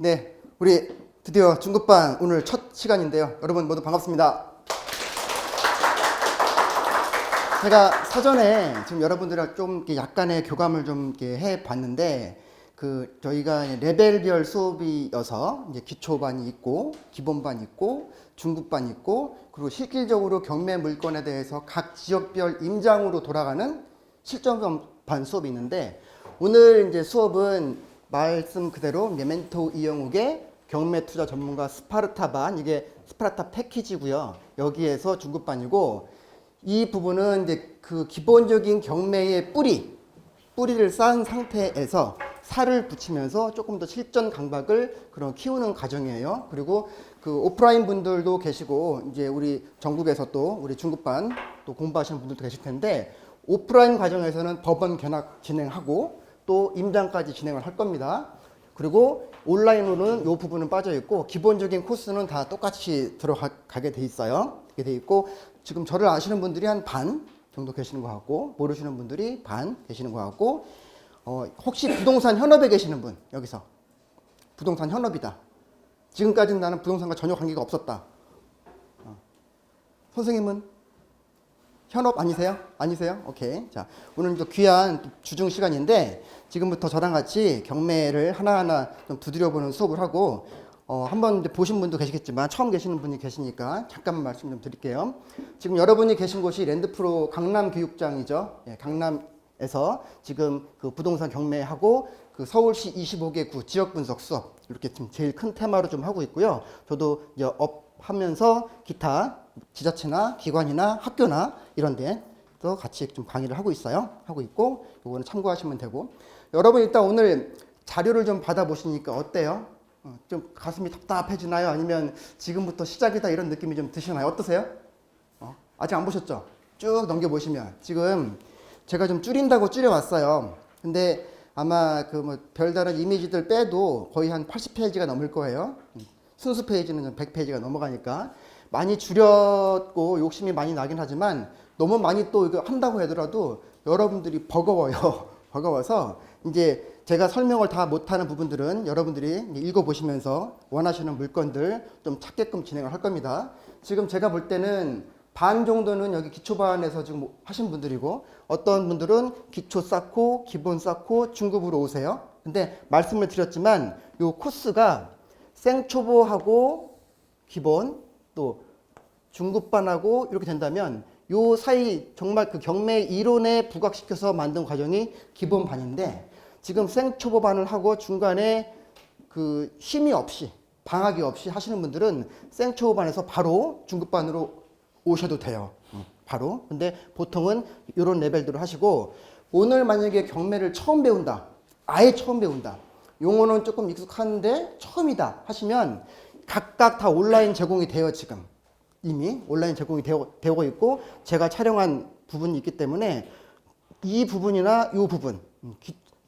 네, 우리 드디어 중급반 오늘 첫 시간인데요. 여러분 모두 반갑습니다. 제가 사전에 지금 여러분들이랑 좀 이렇게 약간의 교감을 좀 이렇게 해 봤는데, 저희가 레벨별 수업이어서 이제 기초반이 있고, 기본반이 있고, 중급반이 있고, 그리고 실질적으로 경매 물건에 대해서 각 지역별 임장으로 돌아가는 실전반 수업이 있는데, 오늘 이제 수업은 말씀 그대로 멘토 이영욱의 경매 투자 전문가 스파르타반, 이게 스파르타 패키지고요. 여기에서 중급반이고, 이 부분은 이제 그 기본적인 경매의 뿌리를 쌓은 상태에서 살을 붙이면서 조금 더 실전 강박을 그런 키우는 과정이에요. 그리고 그 오프라인 분들도 계시고, 이제 우리 전국에서 또 우리 중급반 또 공부하시는 분들도 계실 텐데, 오프라인 과정에서는 법원 견학 진행하고 또 임장까지 진행을 할 겁니다. 그리고 온라인으로는 이 부분은 빠져 있고, 기본적인 코스는 다 똑같이 들어가게 돼 있어요. 이렇게 돼 있고, 지금 저를 아시는 분들이 한 반 정도 계시는 것 같고, 모르시는 분들이 반 계시는 것 같고, 혹시 부동산 현업에 계시는 분, 여기서 부동산 현업이다, 지금까지는 나는 부동산과 전혀 관계가 없었다, 선생님은 현업 아니세요? 아니세요? 오케이. 자, 오늘 또 귀한 주중 시간인데, 지금부터 저랑 같이 경매를 하나하나 좀 두드려보는 수업을 하고, 한번 보신 분도 계시겠지만 처음 계시는 분이 계시니까 잠깐만 말씀 좀 드릴게요. 지금 여러분이 계신 곳이 랜드프로 강남교육장이죠. 예, 강남에서 지금 그 부동산 경매하고 그 서울시 25개 구 지역 분석 수업, 이렇게 좀 제일 큰 테마로 좀 하고 있고요. 저도 이제 하면서 기타 지자체나 기관이나 학교나 이런 데도 같이 좀 강의를 하고 있어요. 하고 있고, 요거는 참고하시면 되고. 여러분 일단 오늘 자료를 좀 받아보시니까 어때요? 좀 가슴이 답답해지나요? 아니면 지금부터 시작이다 이런 느낌이 좀 드시나요? 어떠세요? 아직 안 보셨죠? 쭉 넘겨보시면 지금 제가 좀 줄인다고 줄여왔어요. 근데 아마 그 뭐 별다른 이미지들 빼도 거의 한 80페이지가 넘을 거예요. 순수 페이지는 100페이지가 넘어가니까 많이 줄였고 욕심이 많이 나긴 하지만, 너무 많이 또 이거 한다고 하더라도 여러분들이 버거워요. 버거워서 이제 제가 설명을 다 못하는 부분들은 여러분들이 읽어보시면서 원하시는 물건들 좀 찾게끔 진행을 할 겁니다. 지금 제가 볼 때는 반 정도는 여기 기초반에서 지금 하신 분들이고, 어떤 분들은 기초 쌓고 기본 쌓고 중급으로 오세요. 근데 말씀을 드렸지만 요 코스가 생초보하고 기본 또 중급반하고 이렇게 된다면, 요 사이 정말 그 경매 이론에 부각시켜서 만든 과정이 기본반인데, 지금 생초보반을 하고 중간에 그 쉼이 없이 방학이 없이 하시는 분들은 생초보반에서 바로 중급반으로 오셔도 돼요. 바로. 근데 보통은 이런 레벨들을 하시고, 오늘 만약에 경매를 처음 배운다, 아예 처음 배운다, 용어는 조금 익숙한데 처음이다 하시면 각각 다 온라인 제공이 돼요. 지금 이미 온라인 제공이 되고 있고, 제가 촬영한 부분이 있기 때문에 이 부분이나 이 부분,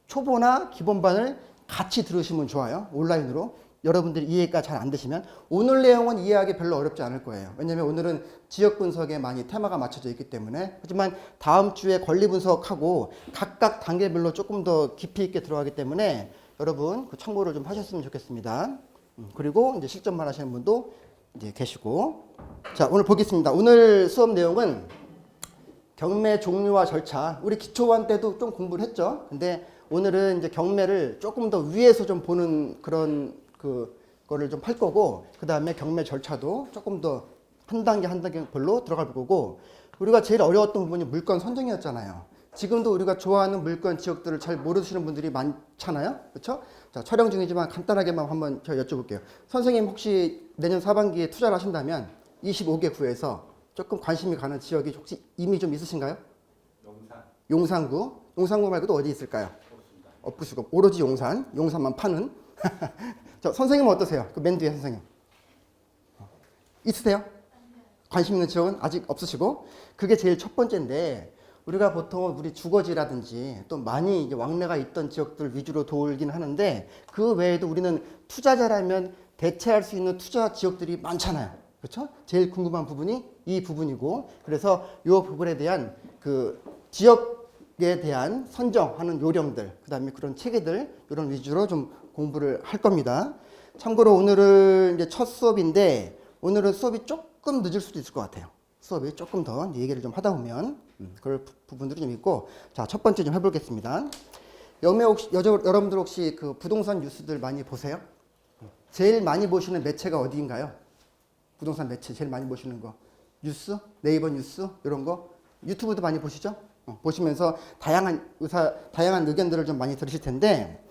초보나 기본반을 같이 들으시면 좋아요. 온라인으로. 여러분들이 이해가 잘 안 되시면 오늘 내용은 이해하기 별로 어렵지 않을 거예요. 왜냐면 오늘은 지역 분석에 많이 테마가 맞춰져 있기 때문에. 하지만 다음 주에 권리 분석하고 각각 단계별로 조금 더 깊이 있게 들어가기 때문에 여러분 그 참고를 좀 하셨으면 좋겠습니다. 그리고 이제 실전만 하시는 분도 이제 계시고. 자, 오늘 보겠습니다. 오늘 수업 내용은 경매 종류와 절차. 우리 기초반 때도 좀 공부를 했죠. 근데 오늘은 이제 경매를 조금 더 위에서 좀 보는 그런 거를 좀 할 거고, 그 다음에 경매 절차도 조금 더 한 단계 한 단계별로 들어갈 거고, 우리가 제일 어려웠던 부분이 물건 선정이었잖아요. 지금도 우리가 좋아하는 물건 지역들을 잘 모르시는 분들이 많잖아요. 그렇죠? 자, 촬영 중이지만 간단하게만 한번 제가 여쭤볼게요. 선생님 혹시 내년 사반기에 투자를 하신다면 25개 구에서 조금 관심이 가는 지역이 혹시 이미 좀 있으신가요? 용산구. 용산구 말고도 어디 있을까요? 없으시고 오로지 용산만 파는. 자, 선생님은 어떠세요? 그 맨 뒤에 선생님 있으세요? 관심 있는 지역은 아직 없으시고, 그게 제일 첫 번째인데, 우리가 보통 우리 주거지라든지 또 많이 이제 왕래가 있던 지역들 위주로 돌긴 하는데, 그 외에도 우리는 투자자라면 대체할 수 있는 투자 지역들이 많잖아요. 그렇죠? 제일 궁금한 부분이 이 부분이고, 그래서 이 부분에 대한 그 지역에 대한 선정하는 요령들, 그 다음에 그런 체계들, 이런 위주로 좀 공부를 할 겁니다. 참고로 오늘은 이제 첫 수업인데 오늘은 수업이 조금 늦을 수도 있을 것 같아요. 수업이 조금 더 얘기를 좀 하다 보면 그럴 부분들이 좀 있고, 자, 첫 번째 좀 해보겠습니다. 여러분들 혹시 그 부동산 뉴스들 많이 보세요? 제일 많이 보시는 매체가 어디인가요? 부동산 매체 제일 많이 보시는 거 뉴스? 네이버 뉴스? 이런 거? 유튜브도 많이 보시죠? 보시면서 다양한 의견들을 좀 많이 들으실 텐데,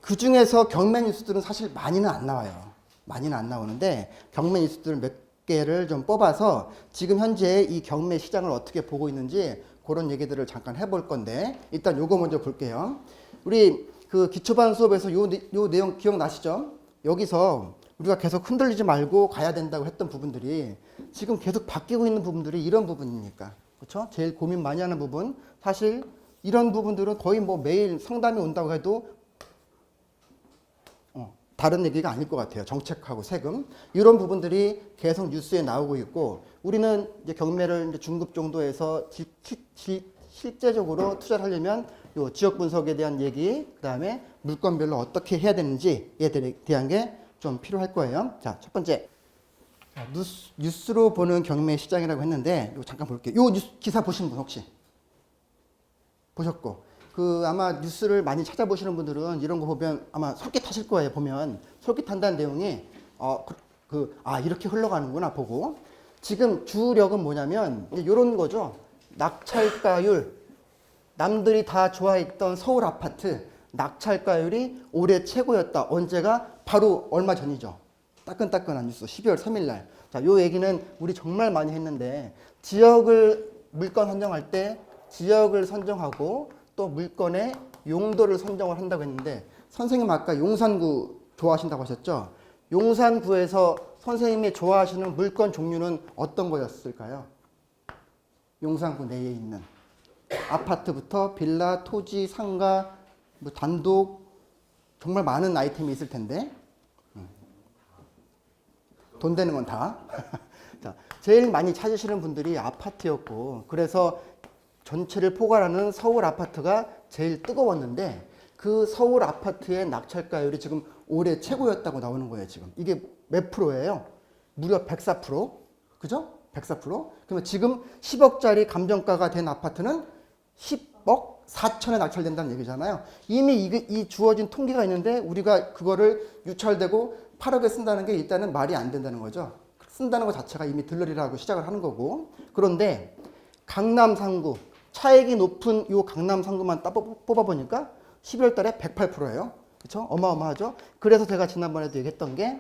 그 중에서 경매 뉴스들은 사실 많이는 안 나와요. 많이는 안 나오는데 경매 뉴스들을 몇 개를 좀 뽑아서 지금 현재 이 경매 시장을 어떻게 보고 있는지 그런 얘기들을 잠깐 해볼 건데, 일단 요거 먼저 볼게요. 우리 그 기초반 수업에서 요 내용 기억나시죠? 여기서 우리가 계속 흔들리지 말고 가야 된다고 했던 부분들이 지금 계속 바뀌고 있는 부분들이 이런 부분이니까, 그렇죠? 제일 고민 많이 하는 부분, 사실 이런 부분들은 거의 뭐 매일 상담이 온다고 해도 다른 얘기가 아닐 것 같아요. 정책하고 세금 이런 부분들이 계속 뉴스에 나오고 있고, 우리는 이제 경매를 이제 중급 정도에서 실제적으로 투자를 하려면 요 지역 분석에 대한 얘기, 그 다음에 물건별로 어떻게 해야 되는지에 대한 게 좀 필요할 거예요. 자, 첫 번째, 뉴스로 보는 경매 시장이라고 했는데 이거 잠깐 볼게요. 요 뉴스 기사 보신 분 혹시 보셨고, 그 아마 뉴스를 많이 찾아보시는 분들은 이런 거 보면 아마 솔깃하실 거예요. 보면 솔깃한다는 내용이 이렇게 흘러가는구나 보고, 지금 주력은 뭐냐면 이런 거죠. 낙찰가율, 남들이 다 좋아했던 서울 아파트 낙찰가율이 올해 최고였다. 언제가? 바로 얼마 전이죠. 따끈따끈한 뉴스 12월 3일 날. 자, 요 얘기는 우리 정말 많이 했는데, 물건 선정할 때 지역을 선정하고 또 물건의 용도를 선정을 한다고 했는데, 선생님 아까 용산구 좋아하신다고 하셨죠? 용산구에서 선생님이 좋아하시는 물건 종류는 어떤 거였을까요? 용산구 내에 있는 아파트부터 빌라, 토지, 상가, 뭐 단독, 정말 많은 아이템이 있을 텐데 돈 되는 건 다. 자, 제일 많이 찾으시는 분들이 아파트였고, 그래서 전체를 포괄하는 서울 아파트가 제일 뜨거웠는데, 그 서울 아파트의 낙찰가율이 지금 올해 최고였다고 나오는 거예요. 지금 이게 몇 프로예요? 무려 104%. 그죠? 104%. 그러면 지금 10억짜리 감정가가 된 아파트는 10억 4천에 낙찰된다는 얘기잖아요. 이미 이 주어진 통계가 있는데 우리가 그거를 유찰되고 8억에 쓴다는 게 일단은 말이 안 된다는 거죠. 쓴다는 것 자체가 이미 들러리라고 시작을 하는 거고. 그런데 강남 상구, 차익이 높은 이 강남 상구만 뽑아보니까 12월 달에 108%예요. 그렇죠? 어마어마하죠? 그래서 제가 지난번에도 얘기했던 게,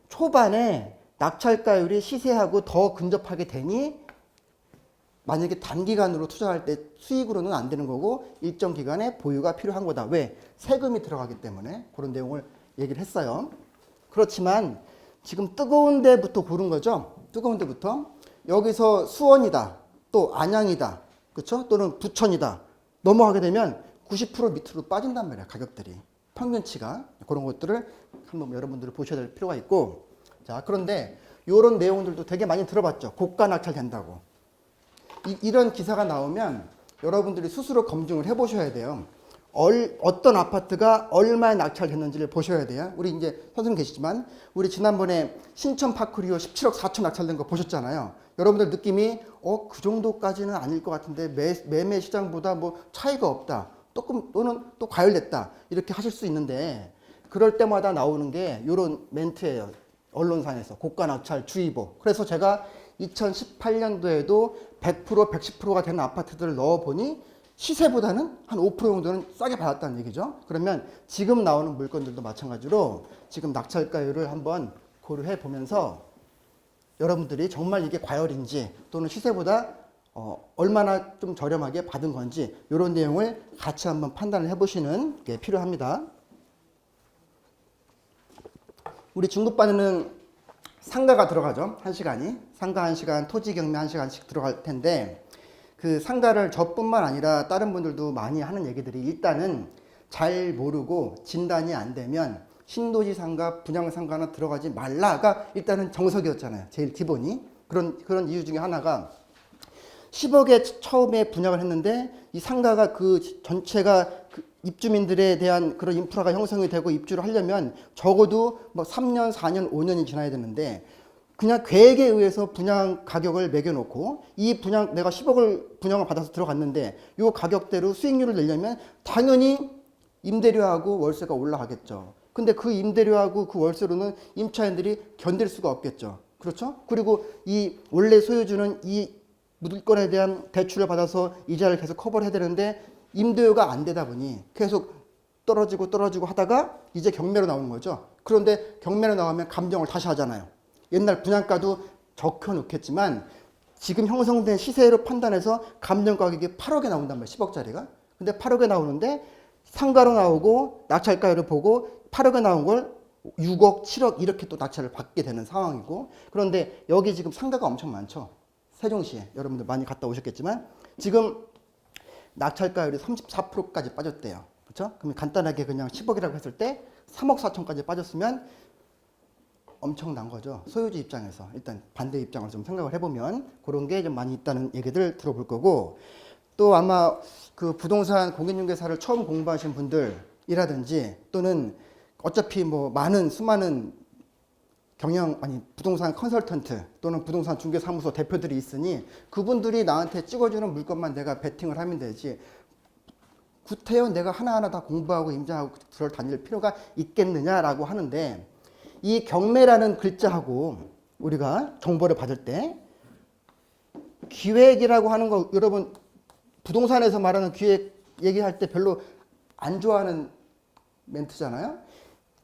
초반에 낙찰가율이 시세하고 더 근접하게 되니 만약에 단기간으로 투자할 때 수익으로는 안 되는 거고 일정 기간에 보유가 필요한 거다. 왜? 세금이 들어가기 때문에. 그런 내용을 얘기를 했어요. 그렇지만 지금 뜨거운 데부터 고른 거죠. 뜨거운 데부터. 여기서 수원이다, 또 안양이다, 그렇죠? 또는 부천이다 넘어가게 되면 90% 밑으로 빠진단 말이야. 가격들이, 평균치가. 그런 것들을 한번 여러분들이 보셔야 될 필요가 있고, 자, 그런데 이런 내용들도 되게 많이 들어봤죠. 고가 낙찰 된다고. 이런 기사가 나오면 여러분들이 스스로 검증을 해보셔야 돼요. 어떤 아파트가 얼마에 낙찰됐는지를 보셔야 돼요. 우리 이제 선생님 계시지만, 우리 지난번에 신천 파크리오 17억 4천 낙찰된 거 보셨잖아요. 여러분들 느낌이 그 정도까지는 아닐 것 같은데 매매 시장보다 뭐 차이가 없다, 또는 또 과열됐다, 이렇게 하실 수 있는데, 그럴 때마다 나오는 게 이런 멘트예요. 언론상에서 고가 낙찰 주의보. 그래서 제가 2018년도에도 100%, 110%가 되는 아파트들을 넣어보니 시세보다는 한 5% 정도는 싸게 받았다는 얘기죠. 그러면 지금 나오는 물건들도 마찬가지로 지금 낙찰가율을 한번 고려해 보면서 여러분들이 정말 이게 과열인지, 또는 시세보다 얼마나 좀 저렴하게 받은 건지, 이런 내용을 같이 한번 판단을 해보시는 게 필요합니다. 우리 중급반에는 상가가 들어가죠. 1시간이. 상가 1시간, 토지 경매 1시간씩 들어갈 텐데, 그 상가를 저뿐만 아니라 다른 분들도 많이 하는 얘기들이, 일단은 잘 모르고 진단이 안 되면 신도시 상가, 분양 상가는 들어가지 말라가 일단은 정석이었잖아요. 제일 기본이. 그런 이유 중에 하나가, 10억에 처음에 분양을 했는데 이 상가가 그 전체가 그 입주민들에 대한 그런 인프라가 형성이 되고 입주를 하려면 적어도 뭐 3년, 4년, 5년이 지나야 되는데 그냥 계획에 의해서 분양 가격을 매겨놓고 이 분양 내가 10억을 분양을 받아서 들어갔는데 이 가격대로 수익률을 내려면 당연히 임대료하고 월세가 올라가겠죠. 근데 그 임대료하고 그 월세로는 임차인들이 견딜 수가 없겠죠. 그렇죠? 그리고 이 원래 소유주는 이 물건에 대한 대출을 받아서 이자를 계속 커버를 해야 되는데 임대료가 안 되다 보니 계속 떨어지고 하다가 이제 경매로 나오는 거죠. 그런데 경매로 나오면 감정을 다시 하잖아요. 옛날 분양가도 적혀 놓겠지만 지금 형성된 시세로 판단해서 감정 가격이 8억에 나온단 말이에요. 10억짜리가. 근데 8억에 나오는데 상가로 나오고 낙찰가를 보고 8억에 나온 걸 6억, 7억 이렇게 또 낙찰을 받게 되는 상황이고 그런데 여기 지금 상가가 엄청 많죠. 세종시에 여러분들 많이 갔다 오셨겠지만 지금 낙찰가율이 34%까지 빠졌대요. 그렇죠? 그러면 간단하게 그냥 10억이라고 했을 때 3억 4천까지 빠졌으면 엄청난 거죠. 소유주 입장에서 일단 반대 입장을 좀 생각을 해보면 그런 게 좀 많이 있다는 얘기들 들어볼 거고 또 아마 그 부동산 공인중개사를 처음 공부하신 분들이라든지 또는 어차피 뭐 수많은 부동산 컨설턴트 또는 부동산 중개사무소 대표들이 있으니 그분들이 나한테 찍어주는 물건만 내가 베팅을 하면 되지 구태여 내가 하나하나 다 공부하고 임장하고 들어 다닐 필요가 있겠느냐라고 하는데 이 경매라는 글자하고 우리가 정보를 받을 때 기획이라고 하는 거 여러분 부동산에서 말하는 기획 얘기할 때 별로 안 좋아하는 멘트잖아요.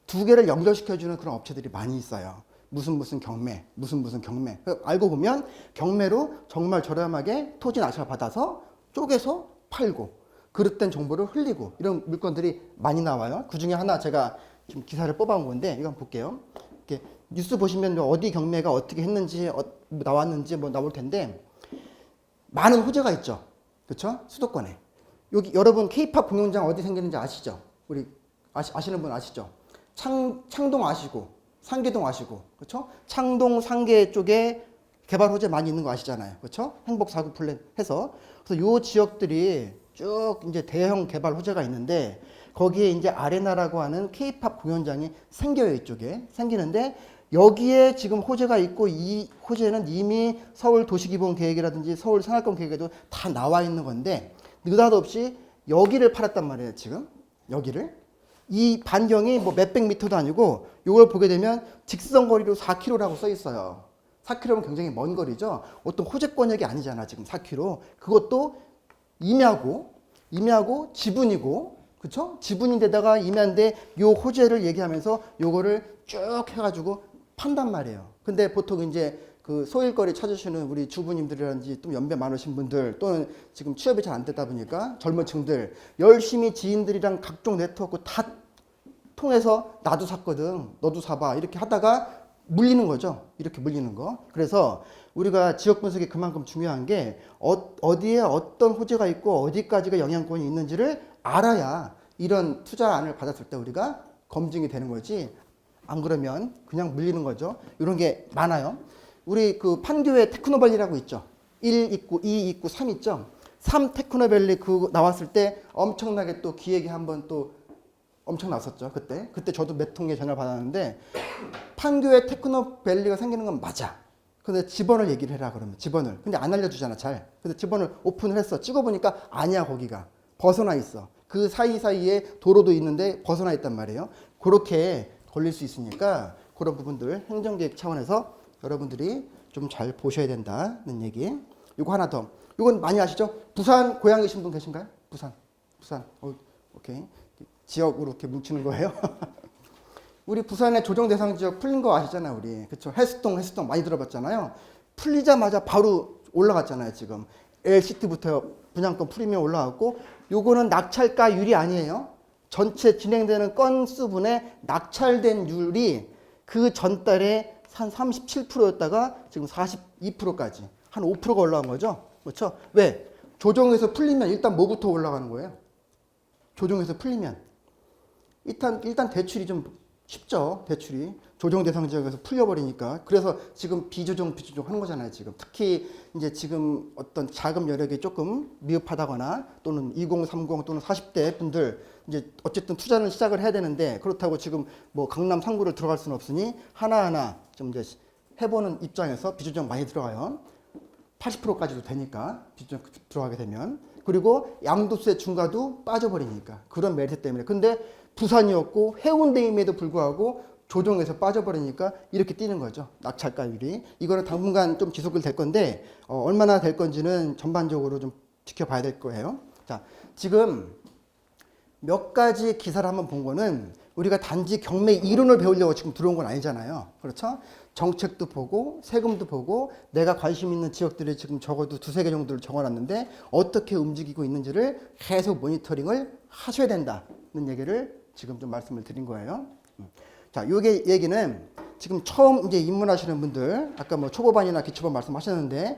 두 개를 연결시켜주는 그런 업체들이 많이 있어요. 무슨 경매, 무슨 경매. 알고 보면 경매로 정말 저렴하게 토지 낙찰 받아서 쪼개서 팔고 그릇된 정보를 흘리고 이런 물건들이 많이 나와요. 그 중에 하나 제가 지금 기사를 뽑아온 건데 이거 한번 볼게요. 이렇게 뉴스 보시면 어디 경매가 어떻게 했는지 나왔는지 뭐 나올 텐데 많은 호재가 있죠. 그렇죠? 수도권에. 여기 여러분 K-팝 공연장 어디 생기는지 아시죠? 우리 아시는 분 아시죠? 창동 아시고 상계동 아시고 그렇죠? 창동 상계 쪽에 개발 호재 많이 있는 거 아시잖아요. 그렇죠? 행복 4구 플랜 해서 그래서 요 지역들이 쭉 이제 대형 개발 호재가 있는데 거기에 이제 아레나라고 하는 K-팝 공연장이 생겨요. 이쪽에 생기는데 여기에 지금 호재가 있고 이 호재는 이미 서울 도시기본 계획이라든지 서울 산악권 계획에도 다 나와 있는 건데 느닷없이 여기를 팔았단 말이에요. 지금 여기를 이 반경이 뭐 몇백 미터도 아니고 이걸 보게 되면 직선 거리로 4km라고 써 있어요. 4km면 굉장히 먼 거리죠. 어떤 호재권역이 아니잖아. 지금 4km. 그것도 임야고 지분이고 그쵸? 지분인데다가 임야인데 요 호재를 얘기하면서 요거를 쭉 해가지고 판단 말이에요. 근데 보통 이제 그 소일거리 찾으시는 우리 주부님들이라든지 또 연배 많으신 분들 또는 지금 취업이 잘 안 되다 보니까 젊은 층들 열심히 지인들이랑 각종 네트워크 다 통해서 나도 샀거든 너도 사봐 이렇게 하다가 물리는 거죠. 이렇게 물리는 거. 그래서 우리가 지역 분석이 그만큼 중요한 게 어디에 어떤 호재가 있고 어디까지가 영향권이 있는지를 알아야 이런 투자안을 받았을 때 우리가 검증이 되는 거지 안 그러면 그냥 물리는 거죠. 이런 게 많아요. 우리 그 판교에 테크노밸리라고 있죠. 1 있고 2 있고 3 있죠. 3 테크노밸리 그 나왔을 때 엄청나게 또 기획이 한번 또 엄청 났었죠. 그때 저도 몇 통의 전화를 받았는데 판교에 테크노밸리가 생기는 건 맞아. 근데 지번을 얘기를 해라 그러면 지번을. 근데 안 알려주잖아 잘. 근데 지번을 오픈을 했어. 찍어보니까 아니야 거기가. 벗어나 있어. 그 사이사이에 도로도 있는데 벗어나 있단 말이에요. 그렇게 걸릴 수 있으니까 그런 부분들 행정계획 차원에서 여러분들이 좀 잘 보셔야 된다는 얘기. 이거 하나 더. 이건 많이 아시죠? 부산 고향이신 분 계신가요? 부산. 오케이. 지역으로 이렇게 뭉치는 거예요. 우리 부산의 조정 대상 지역 풀린 거 아시잖아요, 우리. 그쵸? 해수동 많이 들어봤잖아요. 풀리자마자 바로 올라갔잖아요, 지금. LCT부터 분양권 프리미엄 올라갔고, 요거는 낙찰가율이 아니에요. 전체 진행되는 건수분의 낙찰된 율이 그 전달에 한 37%였다가 지금 42%까지 한 5%가 올라간 거죠. 그렇죠? 왜? 조정에서 풀리면 일단 뭐부터 올라가는 거예요? 조정에서 풀리면 일단 대출이 좀 쉽죠. 대출이 조정 대상 지역에서 풀려버리니까 그래서 지금 비조정 하는 거잖아요. 지금 특히 이제 지금 어떤 자금 여력이 조금 미흡하다거나 또는 2030 또는 40대 분들 이제 어쨌든 투자는 시작을 해야 되는데 그렇다고 지금 뭐 강남 3구를 들어갈 수는 없으니 하나하나 좀 이제 해보는 입장에서 비조정 많이 들어가요. 80%까지도 되니까 비조정 들어가게 되면 그리고 양도세 중과도 빠져버리니까 그런 메리트 때문에 근데 부산이었고 해운대임에도 불구하고 조정에서 빠져버리니까 이렇게 뛰는 거죠. 낙찰가율이. 이거는 당분간 좀 지속이 될 건데 얼마나 될 건지는 전반적으로 좀 지켜봐야 될 거예요. 자, 지금 몇 가지 기사를 한번 본 거는 우리가 단지 경매 이론을 배우려고 지금 들어온 건 아니잖아요. 그렇죠? 정책도 보고 세금도 보고 내가 관심 있는 지역들이 지금 적어도 두세 개 정도를 적어놨는데 어떻게 움직이고 있는지를 계속 모니터링을 하셔야 된다는 얘기를 지금 좀 말씀을 드린 거예요. 자, 요게 얘기는 지금 처음 이제 입문하시는 분들 아까 뭐 초보반이나 기초반 말씀하셨는데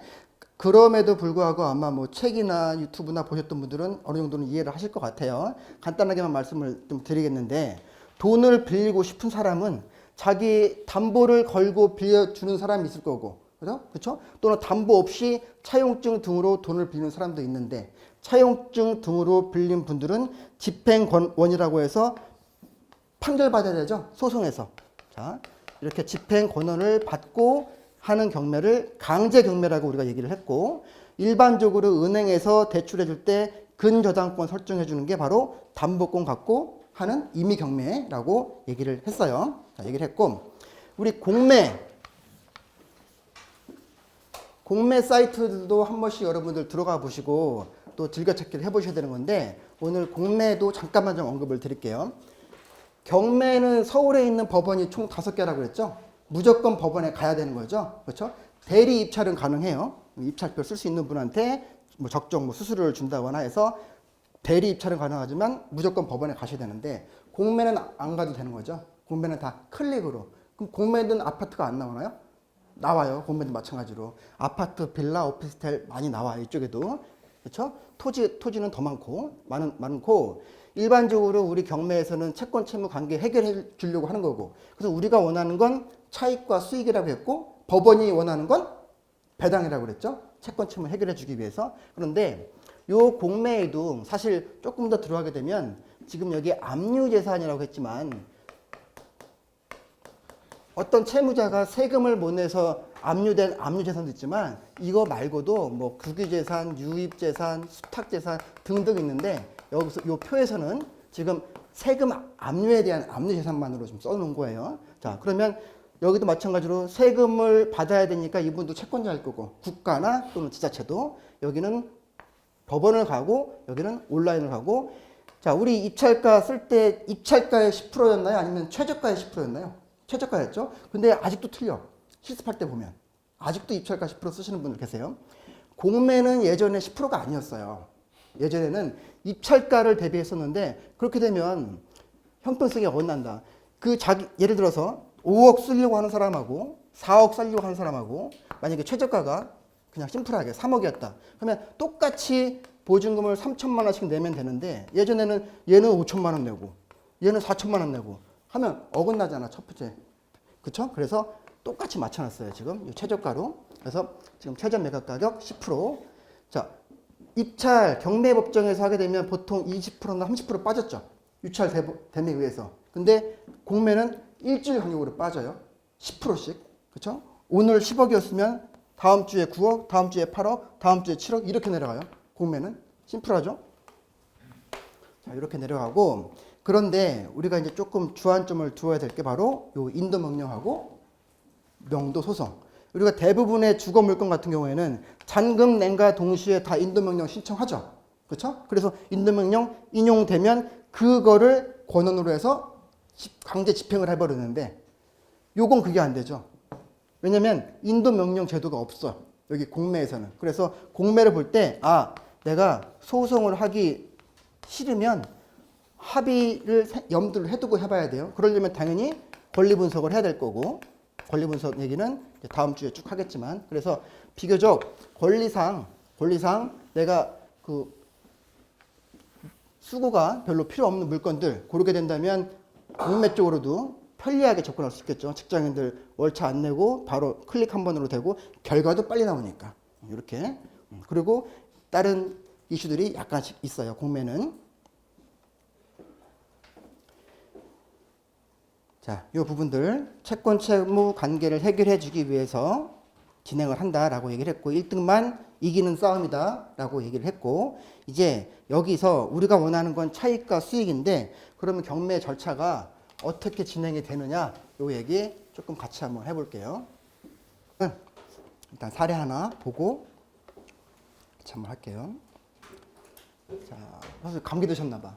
그럼에도 불구하고 아마 뭐 책이나 유튜브나 보셨던 분들은 어느 정도는 이해를 하실 것 같아요. 간단하게만 말씀을 좀 드리겠는데 돈을 빌리고 싶은 사람은 자기 담보를 걸고 빌려주는 사람이 있을 거고, 그렇죠? 또는 담보 없이 차용증 등으로 돈을 빌리는 사람도 있는데 차용증 등으로 빌린 분들은 집행권이라고 해서 판결받아야 되죠. 소송에서. 자, 이렇게 집행권을 받고 하는 경매를 강제 경매라고 우리가 얘기를 했고 일반적으로 은행에서 대출해 줄 때 근저당권 설정해 주는 게 바로 담보권 갖고 하는 임의 경매라고 얘기를 했어요. 자, 얘기를 했고 우리 공매 사이트들도 한 번씩 여러분들 들어가 보시고 또 즐겨찾기를 해보셔야 되는 건데 오늘 공매도 잠깐만 좀 언급을 드릴게요. 경매는 서울에 있는 법원이 총 5개라고 그랬죠. 무조건 법원에 가야 되는 거죠. 그렇죠? 대리 입찰은 가능해요. 입찰표 쓸 수 있는 분한테 뭐 적정 뭐 수수료를 준다거나 해서 대리 입찰은 가능하지만 무조건 법원에 가셔야 되는데 공매는 안 가도 되는 거죠. 공매는 다 클릭으로. 그럼 공매는 아파트가 안 나오나요? 나와요. 공매도 마찬가지로. 아파트, 빌라, 오피스텔 많이 나와요. 이쪽에도. 그렇죠? 토지는 더 많고 일반적으로 우리 경매에서는 채권 채무 관계 해결해 주려고 하는 거고 그래서 우리가 원하는 건 차익과 수익이라고 했고 법원이 원하는 건 배당이라고 그랬죠. 채권 채무 해결해 주기 위해서. 그런데 요 공매에도 사실 조금 더 들어가게 되면 지금 여기 압류재산이라고 했지만 어떤 채무자가 세금을 못 내서 압류된 압류재산도 있지만 이거 말고도 뭐 국유재산, 유입재산, 수탁재산 등등 있는데 여기서 이 표에서는 지금 세금 압류에 대한 압류재산만으로 좀 써놓은 거예요. 자, 그러면 여기도 마찬가지로 세금을 받아야 되니까 이분도 채권자일 거고 국가나 또는 지자체도 여기는 법원을 가고 여기는 온라인을 가고 자, 우리 입찰가 쓸 때 입찰가의 10%였나요? 아니면 최저가의 10%였나요? 최저가였죠. 근데 아직도 틀려. 실습할 때 보면 아직도 입찰가 10% 쓰시는 분들 계세요. 공매는 예전에 10%가 아니었어요. 예전에는 입찰가를 대비했었는데 그렇게 되면 형평성이 어긋난다. 예를 들어서 5억 쓰려고 하는 사람하고 4억 쓰려고 하는 사람하고 만약에 최저가가 그냥 심플하게 3억이었다. 그러면 똑같이 보증금을 3천만 원씩 내면 되는데 예전에는 얘는 5천만 원 내고 얘는 4천만 원 내고 하면 어긋나잖아. 첫 번째. 그쵸? 그래서 똑같이 맞춰놨어요. 지금 이 최저가로. 그래서 지금 최저 매각 가격 10%. 자, 입찰 경매법정에서 하게 되면 보통 20%나 30% 빠졌죠. 유찰 됨에 의해서. 근데 공매는 일주일 간격으로 빠져요. 10%씩. 그쵸? 오늘 10억이었으면 다음 주에 9억, 다음 주에 8억, 다음 주에 7억 이렇게 내려가요. 공매는. 심플하죠? 자, 이렇게 내려가고 그런데 우리가 이제 조금 주안점을 두어야 될 게 바로 요 인도 명령하고 명도 소송. 우리가 대부분의 주거 물건 같은 경우에는 잔금 낸과 동시에 다 인도 명령 신청하죠. 그렇죠? 그래서 인도 명령 인용되면 그거를 권한으로 해서 강제 집행을 해버리는데 요건 그게 안 되죠. 왜냐면 인도 명령 제도가 없어. 여기 공매에서는. 그래서 공매를 볼 때 내가 소송을 하기 싫으면 합의를 염두를 해두고 해봐야 돼요. 그러려면 당연히 권리 분석을 해야 될 거고 권리 분석 얘기는 다음 주에 쭉 하겠지만 그래서 비교적 권리상 내가 그 수고가 별로 필요 없는 물건들 고르게 된다면 공매 쪽으로도 편리하게 접근할 수 있겠죠. 직장인들 월차 안 내고 바로 클릭 한 번으로 되고 결과도 빨리 나오니까 이렇게. 그리고 다른 이슈들이 약간씩 있어요. 공매는. 자, 이 부분들 채권 채무 관계를 해결해 주기 위해서 진행을 한다라고 얘기를 했고 1등만 이기는 싸움이다라고 얘기를 했고 이제 여기서 우리가 원하는 건 차익과 수익인데 그러면 경매 절차가 어떻게 진행이 되느냐 요 얘기 조금 같이 한번 해볼게요. 일단 사례 하나 보고 같이 한번 할게요. 자, 선생님 감기 드셨나 봐.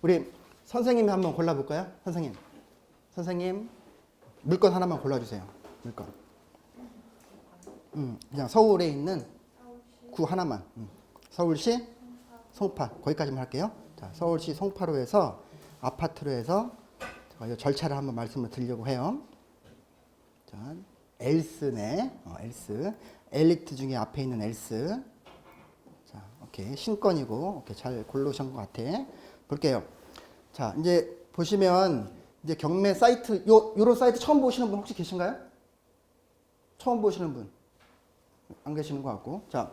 우리 선생님이 한번 골라볼까요? 선생님 물건 하나만 골라주세요. 물건. 그냥 서울에 있는 구 하나만. 서울시 송파 거기까지만 할게요. 자, 서울시 송파로 해서 아파트로 해서 제가 이 절차를 한번 말씀을 드리려고 해요. 자, 엘스네. 엘스. 엘리트 중에 앞에 있는 엘스. 자, 오케이. 신권이고, 오케이. 잘 고르신 것 같아. 볼게요. 자, 이제 보시면 이제 경매 사이트, 요런 사이트 처음 보시는 분 혹시 계신가요? 처음 보시는 분? 안 계시는 것 같고. 자,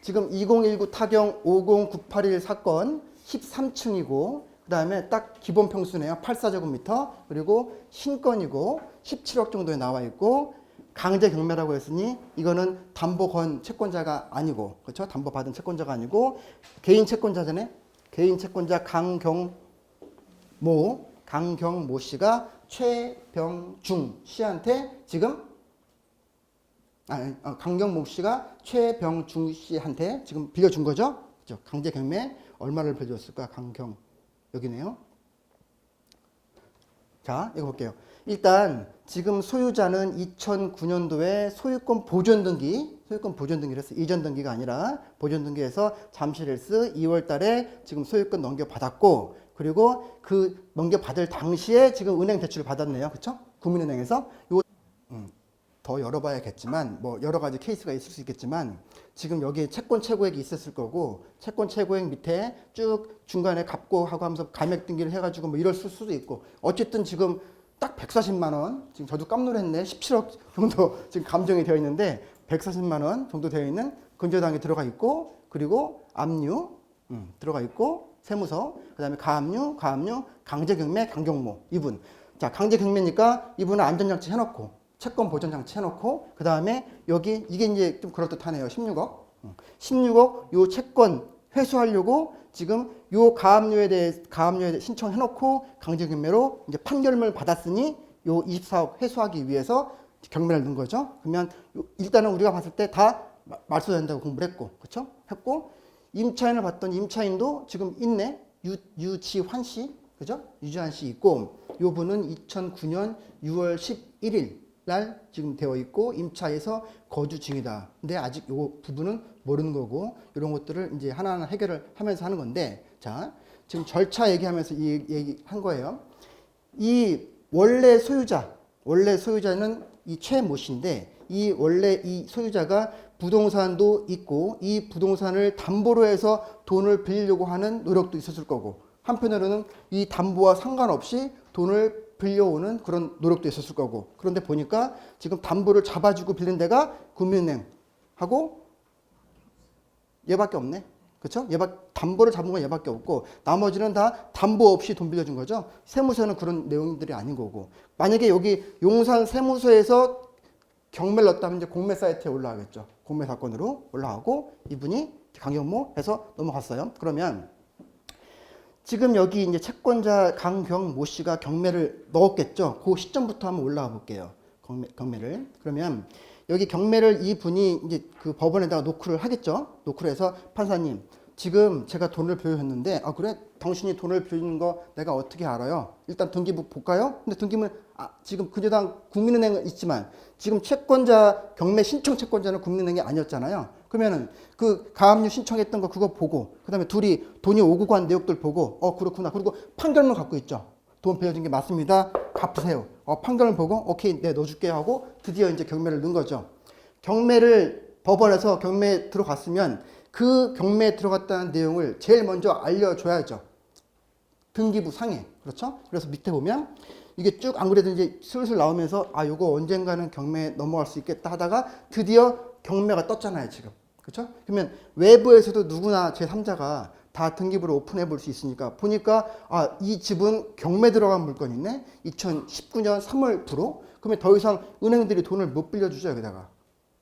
지금 2019 타경 50981 사건 13층이고, 그 다음에 딱 기본 평수네요. 84제곱미터. 그리고 신건이고, 17억 정도에 나와 있고, 강제 경매라고 했으니, 이거는 담보 건 채권자가 아니고, 그렇죠? 담보 받은 채권자가 아니고, 개인 채권자잖아요. 개인 채권자 강경모 씨가 최병중 씨한테 지금 강경모 씨가 최병중 씨한테 지금 빌려준 거죠? 그죠? 강제 경매 얼마를 빌려줬을까? 강경 여기네요. 자, 이거 볼게요. 일단 지금 소유자는 2009년도에 소유권 보존 등기라서 이전 등기가 아니라 보존 등기에서 잠실헬스 2월 달에 지금 소유권 넘겨받았고 그리고 그 넘겨받을 당시에 지금 은행 대출을 받았네요. 그렇죠? 국민은행에서 더 열어봐야겠지만 뭐 여러 가지 케이스가 있을 수 있겠지만 지금 여기 채권 최고액이 있었을 거고 채권 최고액 밑에 쭉 중간에 갚고 하고 하면서 감액 등기를 해가지고 뭐 이럴 수도 있고 어쨌든 지금 딱 140만 원 지금 저도 깜놀했네 17억 정도 지금 감정이 되어 있는데 140만 원 정도 되어 있는 근저당이 들어가 있고 그리고 압류 들어가 있고 세무서 그다음에 가압류 강제경매 강경모 이분 자 강제경매니까 이분은 안전장치 해놓고 채권 보전장치 해놓고 그 다음에 여기 이게 이제 좀 그럴듯하네요. 16억 요 채권 회수하려고 지금 요 가압류에 대해 신청해놓고 강제경매로 이제 판결문을 받았으니 요 24억 회수하기 위해서 경매를 넣은 거죠. 그러면 일단은 우리가 봤을 때 다 말소된다고 공부를 했고 그렇죠? 했고 임차인을 봤더니 임차인도 지금 있네. 유지환 씨 그죠? 유지환 씨 있고 요 분은 2009년 6월 11일 날 지금 되어 있고 임차에서 거주 중이다. 근데 아직 요 부분은 모르는 거고 이런 것들을 이제 하나하나 해결을 하면서 하는 건데 자 지금 절차 얘기하면서 이 얘기 한 거예요. 이 원래 소유자는 이 최모 씨인데 이 원래 이 소유자가 부동산도 있고 이 부동산을 담보로 해서 돈을 빌리려고 하는 노력도 있었을 거고 한편으로는 이 담보와 상관없이 돈을 빌려오는 그런 노력도 있었을 거고 그런데 보니까 지금 담보를 잡아주고 빌린 데가 국민은행하고 얘밖에 없네. 그렇죠? 담보를 잡은 건 얘밖에 없고 나머지는 다 담보 없이 돈 빌려준 거죠. 세무서는 그런 내용들이 아닌 거고 만약에 여기 용산 세무서에서 경매를 넣었다면 이제 공매 사이트에 올라가겠죠. 공매 사건으로 올라가고 이분이 강경모 해서 넘어갔어요. 그러면 지금 여기 이제 채권자 강경모 씨가 경매를 넣었겠죠. 그 시점부터 한번 올라가 볼게요. 경매를. 그러면 여기 경매를 이분이 이제 그 법원에다가 노크를 하겠죠. 노크를 해서 판사님, 지금 제가 돈을 빌려줬는데, 아, 그래? 당신이 돈을 빌린 거 내가 어떻게 알아요? 일단 등기부 볼까요? 근데 등기부는, 지금 그저당 국민은행은 있지만, 지금 채권자, 경매 신청 채권자는 국민은행이 아니었잖아요. 그러면은 그 가압류 신청했던 거 그거 보고, 그 다음에 둘이 돈이 오고 간 내역들 보고, 그렇구나. 그리고 판결문 갖고 있죠. 돈 빌려준 게 맞습니다. 갚으세요. 판결문 보고, 오케이, 네, 넣어줄게 하고 드디어 이제 경매를 넣은 거죠. 경매를 법원에서 경매에 들어갔으면 그 경매에 들어갔다는 내용을 제일 먼저 알려줘야죠. 등기부 상에. 그렇죠? 그래서 밑에 보면 이게 쭉 안 그래도 이제 슬슬 나오면서 아 요거 언젠가는 경매에 넘어갈 수 있겠다 하다가 드디어 경매가 떴잖아요 지금. 그렇죠? 그러면 외부에서도 누구나 제3자가 다 등기부를 오픈해 볼 수 있으니까 보니까 아 이 집은 경매 들어간 물건이네. 2019년 3월 부로. 그러면 더 이상 은행들이 돈을 못 빌려주죠 여기다가.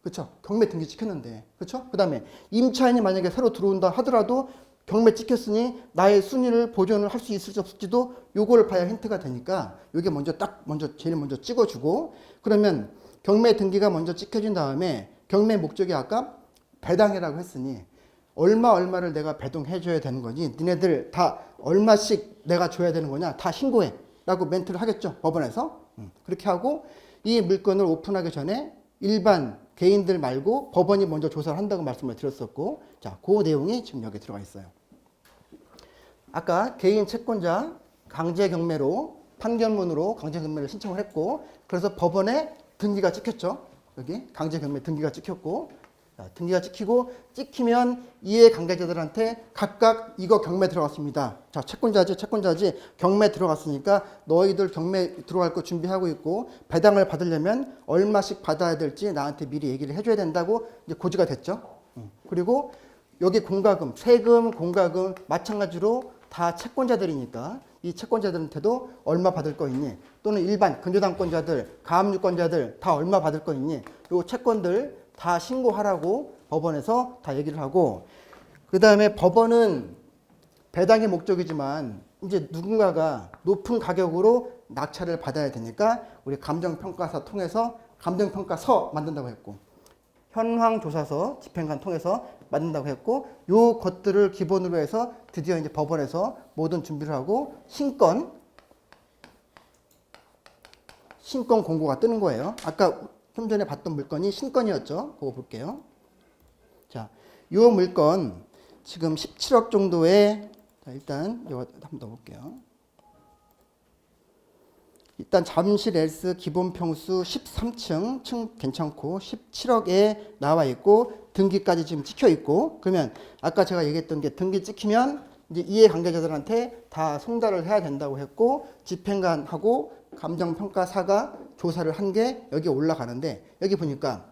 그렇죠? 경매 등기 찍혔는데. 그렇죠? 그다음에 임차인이 만약에 새로 들어온다 하더라도 경매 찍혔으니 나의 순위를 보존을 할 수 있을지 없을지도 요거를 봐야 힌트가 되니까 요게 먼저 제일 먼저 찍어주고 그러면 경매 등기가 먼저 찍혀진 다음에 경매 목적이 아까 배당이라고 했으니 얼마를 내가 배당해 줘야 되는 거니 니네들 다 얼마씩 내가 줘야 되는 거냐 다 신고해 라고 멘트를 하겠죠 법원에서. 그렇게 하고 이 물건을 오픈하기 전에 일반 개인들 말고 법원이 먼저 조사를 한다고 말씀을 드렸었고 자, 그 내용이 지금 여기 들어가 있어요. 아까 개인 채권자 강제 경매로 판결문으로 강제 경매를 신청을 했고 그래서 법원에 등기가 찍혔죠. 여기 강제 경매 등기가 찍혔고 자, 등기가 찍히면 이해 관계자들한테 각각 이거 경매 들어갔습니다. 자, 채권자지 경매 들어갔으니까 너희들 경매 들어갈 거 준비하고 있고 배당을 받으려면 얼마씩 받아야 될지 나한테 미리 얘기를 해줘야 된다고 이제 고지가 됐죠. 그리고 여기 공과금, 세금, 공과금 마찬가지로 다 채권자들이니까 이 채권자들한테도 얼마 받을 거 있니? 또는 일반 근저당권자들, 가압류권자들 다 얼마 받을 거 있니? 요 채권들 다 신고하라고 법원에서 다 얘기를 하고 그 다음에 법원은 배당의 목적이지만 이제 누군가가 높은 가격으로 낙찰을 받아야 되니까 우리 감정평가사 통해서 감정평가서 만든다고 했고 현황조사서 집행관 통해서 만든다고 했고 요 것들을 기본으로 해서 드디어 이제 법원에서 모든 준비를 하고 신권 공고가 뜨는 거예요. 아까 좀 전에 봤던 물건이 신권이었죠. 그거 볼게요. 자, 요 물건 지금 17억 정도의 자, 일단 이거 한번 더 볼게요. 일단 잠실 L스 기본 평수 13층 층 괜찮고 17억에 나와 있고 등기까지 지금 찍혀 있고 그러면 아까 제가 얘기했던 게 등기 찍히면 이제 이해 관계자들한테 다 송달을 해야 된다고 했고 집행관하고 감정평가사가 조사를 한 게 여기 올라가는데 여기 보니까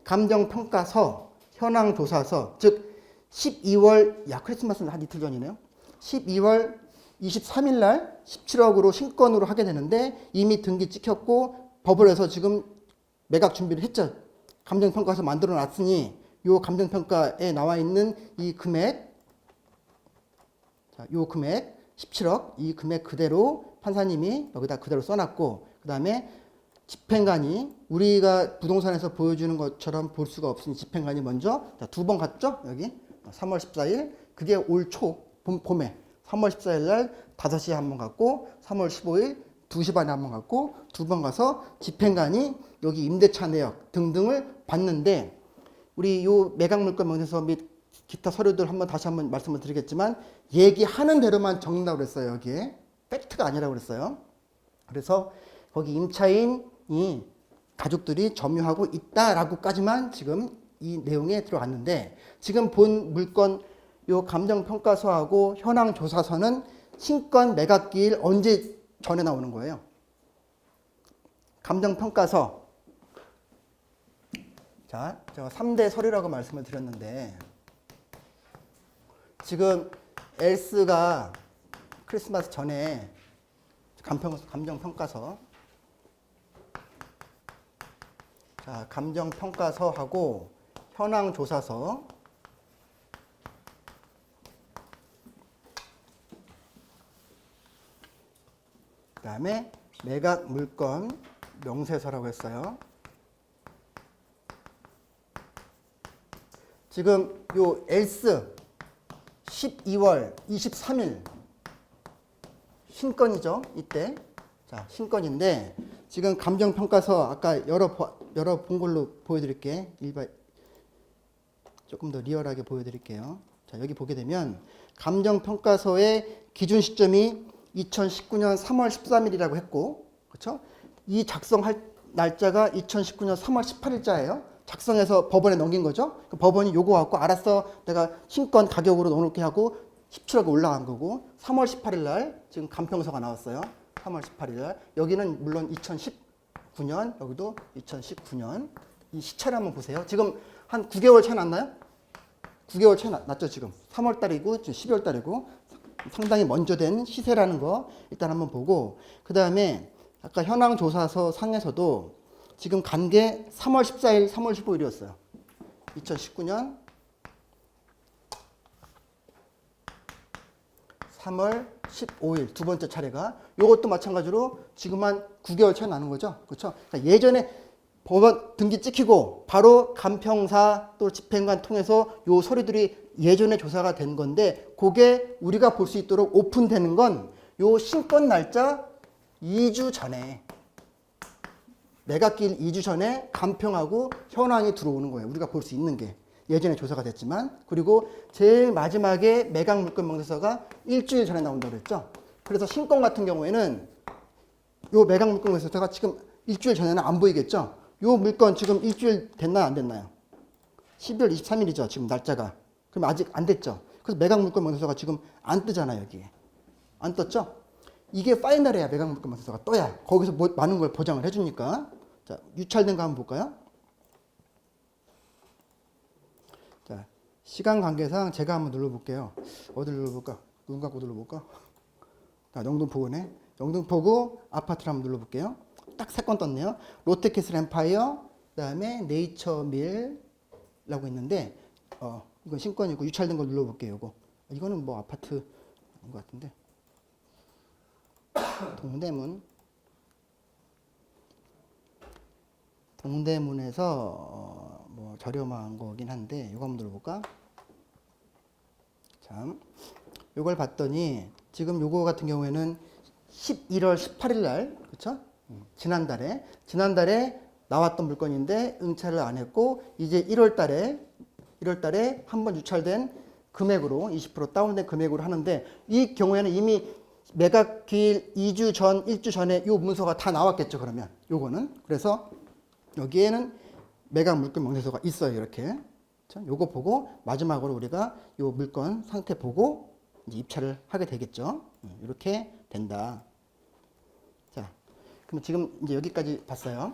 감정평가서 현황조사서 즉 12월 크리스마스는 한 이틀 전이네요. 12월 23일 날 17억으로 신권으로 하게 되는데 이미 등기 찍혔고 법원에서 지금 매각 준비를 했죠. 감정평가서 만들어 놨으니 요 감정평가에 나와 있는 이 금액 자, 요 금액 17억 이 금액 그대로 판사님이 여기다 그대로 써놨고 그 다음에 집행관이 우리가 부동산에서 보여주는 것처럼 볼 수가 없으니 집행관이 먼저 두 번 갔죠. 여기 3월 14일 그게 올 초 봄에 3월 14일 날 5시에 한 번 갔고 3월 15일 2시 반에 한 번 갔고 두 번 가서 집행관이 여기 임대차 내역 등등을 봤는데 우리 요 매각물건 명세서 및 기타 서류들 다시 한번 말씀을 드리겠지만 얘기하는 대로만 적는다고 그랬어요. 여기에 팩트가 아니라고 그랬어요. 그래서 거기 임차인이 가족들이 점유하고 있다라고까지만 지금 이 내용에 들어갔는데 지금 본 물건 요 감정평가서하고 현황조사서는 신권 매각기일 언제 전에 나오는 거예요. 감정평가서 자, 제가 3대 서류라고 말씀을 드렸는데 지금 엘스가 크리스마스 전에 감정평가서 자, 감정평가서하고 현황조사서 그 다음에 매각물건 명세서라고 했어요. 지금 요 엘스 12월 23일 신건이죠. 이때 자 신건인데 지금 감정평가서 아까 여러 본 걸로 보여드릴게. 조금 더 리얼하게 보여드릴게요. 자 여기 보게 되면 감정평가서의 기준 시점이 2019년 3월 13일이라고 했고 그렇죠? 이 작성할 날짜가 2019년 3월 18일자예요. 작성해서 법원에 넘긴 거죠. 법원이 요거 갖고 알았어 내가 신권 가격으로 넣어놓게 하고 17억이 올라간 거고 3월 18일 날 지금 감평서가 나왔어요. 3월 18일 날. 여기는 물론 2019년, 여기도 2019년. 이 시차를 한번 보세요. 지금 한 9개월 차이 났나요? 9개월 차이 났죠, 지금. 3월 달이고, 12월 달이고. 상당히 먼저 된 시세라는 거 일단 한번 보고, 그 다음에 아까 현황조사서 상에서도 지금 간 게 3월 14일, 3월 15일이었어요. 2019년 3월 15일 두 번째 차례가, 요것도 마찬가지로 지금 한 9개월 차이 나는 거죠. 그렇죠? 그러니까 예전에 법원 등기 찍히고 바로 간평사 또 집행관 통해서 요 서류들이 예전에 조사가 된 건데, 그게 우리가 볼 수 있도록 오픈되는 건 요 신권 날짜 2주 전에, 매각기일 2주 전에 간평하고 현황이 들어오는 거예요. 우리가 볼 수 있는 게. 예전에 조사가 됐지만. 그리고 제일 마지막에 매각 물권 명세서가 일주일 전에 나온다고 그랬죠. 그래서 신권 같은 경우에는 요 매각 물권 명세서가 지금 일주일 전에는 안 보이겠죠. 요 물건 지금 일주일 됐나요, 안 됐나요? 12월 23일이죠, 지금 날짜가. 그럼 아직 안 됐죠. 그래서 매각 물권 명세서가 지금 안 뜨잖아요, 여기에. 안 떴죠? 이게 파이널이야. 매각 물권 명세서가 떠야 거기서 뭐 많은 걸 보장을 해주니까. 자, 유찰된 거 한번 볼까요? 자, 시간 관계상 제가 한번 눌러볼게요. 어디를 눌러볼까? 눈 감고 눌러볼까? 자, 영등포구네. 영등포구 아파트를 한번 눌러볼게요. 딱 3건 떴네요. 롯데캐슬 엠파이어, 그 다음에 네이처밀라고 있는데, 이건 신권이고 유찰된 걸 눌러볼게요. 이거는 뭐 아파트인 것 같은데. 동대문에서 뭐 저렴한 거긴 한데, 이거 한번 눌러볼까? 참, 이걸 봤더니 지금 요거 같은 경우에는 11월 18일 날, 그렇죠? 지난달에 나왔던 물건인데 응찰을 안 했고, 이제 1월 달에 한번 유찰된 금액으로 20% 다운된 금액으로 하는데, 이 경우에는 이미 매각 기일 2주 전, 1주 전에 요 문서가 다 나왔겠죠, 그러면. 요거는. 그래서 여기에는 매각 물건 명세서가 있어요, 이렇게. 그렇죠? 요거 보고 마지막으로 우리가 요 물건 상태 보고 이제 입찰을 하게 되겠죠. 이렇게 된다. 자, 그럼 지금 이제 여기까지 봤어요.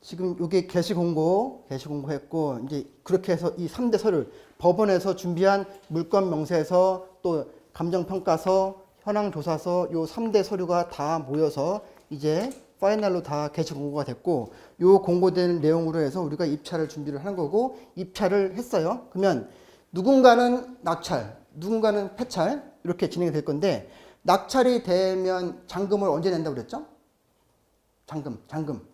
지금 요게 개시공고 했고, 이제 그렇게 해서 이 3대 서류, 법원에서 준비한 물건 명세서, 또 감정평가서, 현황조사서, 요 3대 서류가 다 모여서 이제 파이널로 다 개시공고가 됐고, 요 공고된 내용으로 해서 우리가 입찰을 준비를 한 거고, 입찰을 했어요. 그러면 누군가는 낙찰, 누군가는 폐찰, 이렇게 진행이 될 건데, 낙찰이 되면 잔금을 언제 낸다고 그랬죠? 잔금.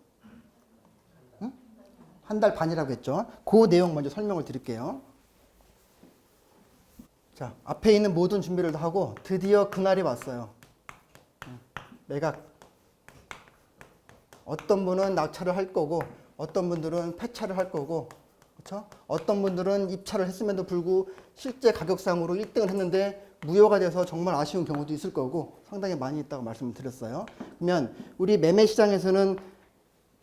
한 달 반이라고 했죠. 그 내용 먼저 설명을 드릴게요. 자, 앞에 있는 모든 준비를 다 하고 드디어 그날이 왔어요. 매각. 어떤 분은 낙찰을 할 거고, 어떤 분들은 폐차를 할 거고, 그렇죠? 어떤 분들은 입찰을 했음에도 불구하고 실제 가격상으로 1등을 했는데 무효가 돼서 정말 아쉬운 경우도 있을 거고, 상당히 많이 있다고 말씀을 드렸어요. 그러면 우리 매매 시장에서는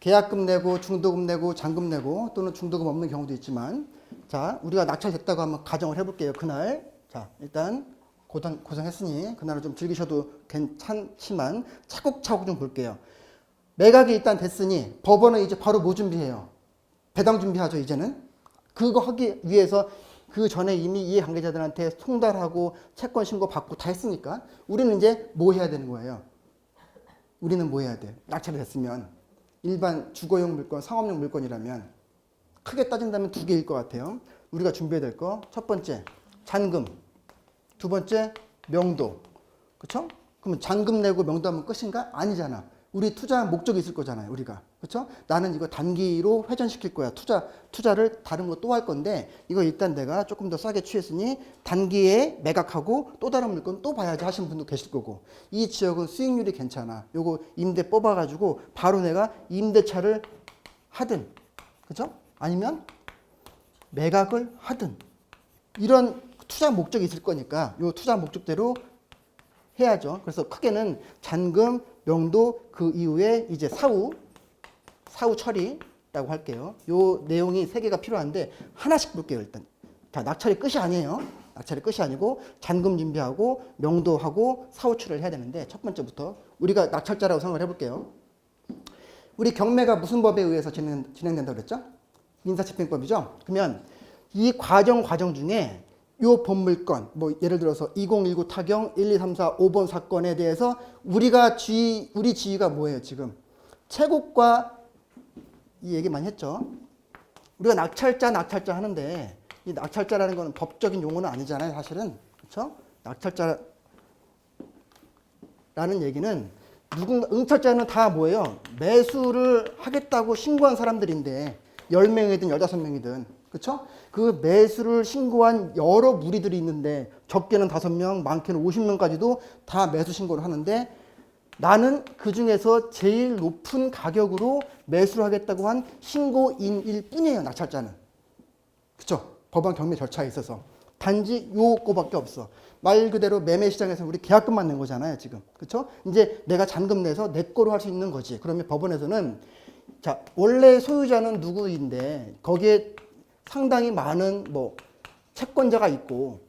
계약금 내고 중도금 내고 잔금 내고, 또는 중도금 없는 경우도 있지만, 자, 우리가 낙찰됐다고 한번 가정을 해볼게요. 그날. 자, 일단 고생했으니 그날을 좀 즐기셔도 괜찮지만 차곡차곡 좀 볼게요. 매각이 일단 됐으니 법원은 이제 바로 뭐 준비해요? 배당 준비하죠, 이제는. 그거 하기 위해서 그 전에 이미 이해관계자들한테 송달하고 채권 신고 받고 다 했으니까 우리는 이제 뭐 해야 되는 거예요? 우리는 뭐 해야 돼? 낙찰이 됐으면. 일반 주거용 물건, 상업용 물건이라면 크게 따진다면 두 개일 것 같아요. 우리가 준비해야 될 거. 첫 번째, 잔금. 두 번째, 명도. 그렇죠? 그러면 잔금 내고 명도하면 끝인가? 아니잖아. 우리 투자 목적이 있을 거잖아요, 우리가. 그렇죠? 나는 이거 단기로 회전시킬 거야. 투자를 다른 거 또 할 건데, 이거 일단 내가 조금 더 싸게 취했으니 단기에 매각하고 또 다른 물건 또 봐야지 하시는 분도 계실 거고, 이 지역은 수익률이 괜찮아. 요거 임대 뽑아가지고 바로 내가 임대차를 하든, 그렇죠? 아니면 매각을 하든, 이런 투자 목적이 있을 거니까 요 투자 목적대로 해야죠. 그래서 크게는 잔금, 명도, 그 이후에 이제 사후 처리라고 할게요. 요 내용이 3개가 필요한데 하나씩 볼게요, 일단. 자, 낙찰이 끝이 아니에요. 낙찰이 끝이 아니고 잔금 준비하고 명도하고 사후처리를 해야 되는데 첫 번째부터 우리가 낙찰자라고 생각을 해볼게요. 우리 경매가 무슨 법에 의해서 진행된다고 그랬죠? 민사집행법이죠. 그러면 이 과정 중에 요 법물건, 뭐 예를 들어서 2019 타경 1, 2, 3, 4, 5번 사건에 대해서 우리 지위가 뭐예요, 지금? 채국과 이 얘기 많이 했죠. 우리가 낙찰자 하는데 이 낙찰자라는 건 법적인 용어는 아니잖아요, 사실은. 그렇죠? 낙찰자라는 얘기는 응찰자는 다 뭐예요? 매수를 하겠다고 신고한 사람들인데 10명이든 15명이든 그렇죠? 그 매수를 신고한 여러 무리들이 있는데 적게는 5명, 많게는 50명까지도 다 매수 신고를 하는데 나는 그 중에서 제일 높은 가격으로 매수를 하겠다고 한 신고인일 뿐이에요, 낙찰자는. 그렇죠? 법원 경매 절차에 있어서. 단지 요거밖에 없어. 말 그대로 매매 시장에서 우리 계약금만 낸 거잖아요, 지금. 그렇죠? 이제 내가 잔금 내서 내 거로 할 수 있는 거지. 그러면 법원에서는 자, 원래 소유자는 누구인데 거기에 상당히 많은 뭐 채권자가 있고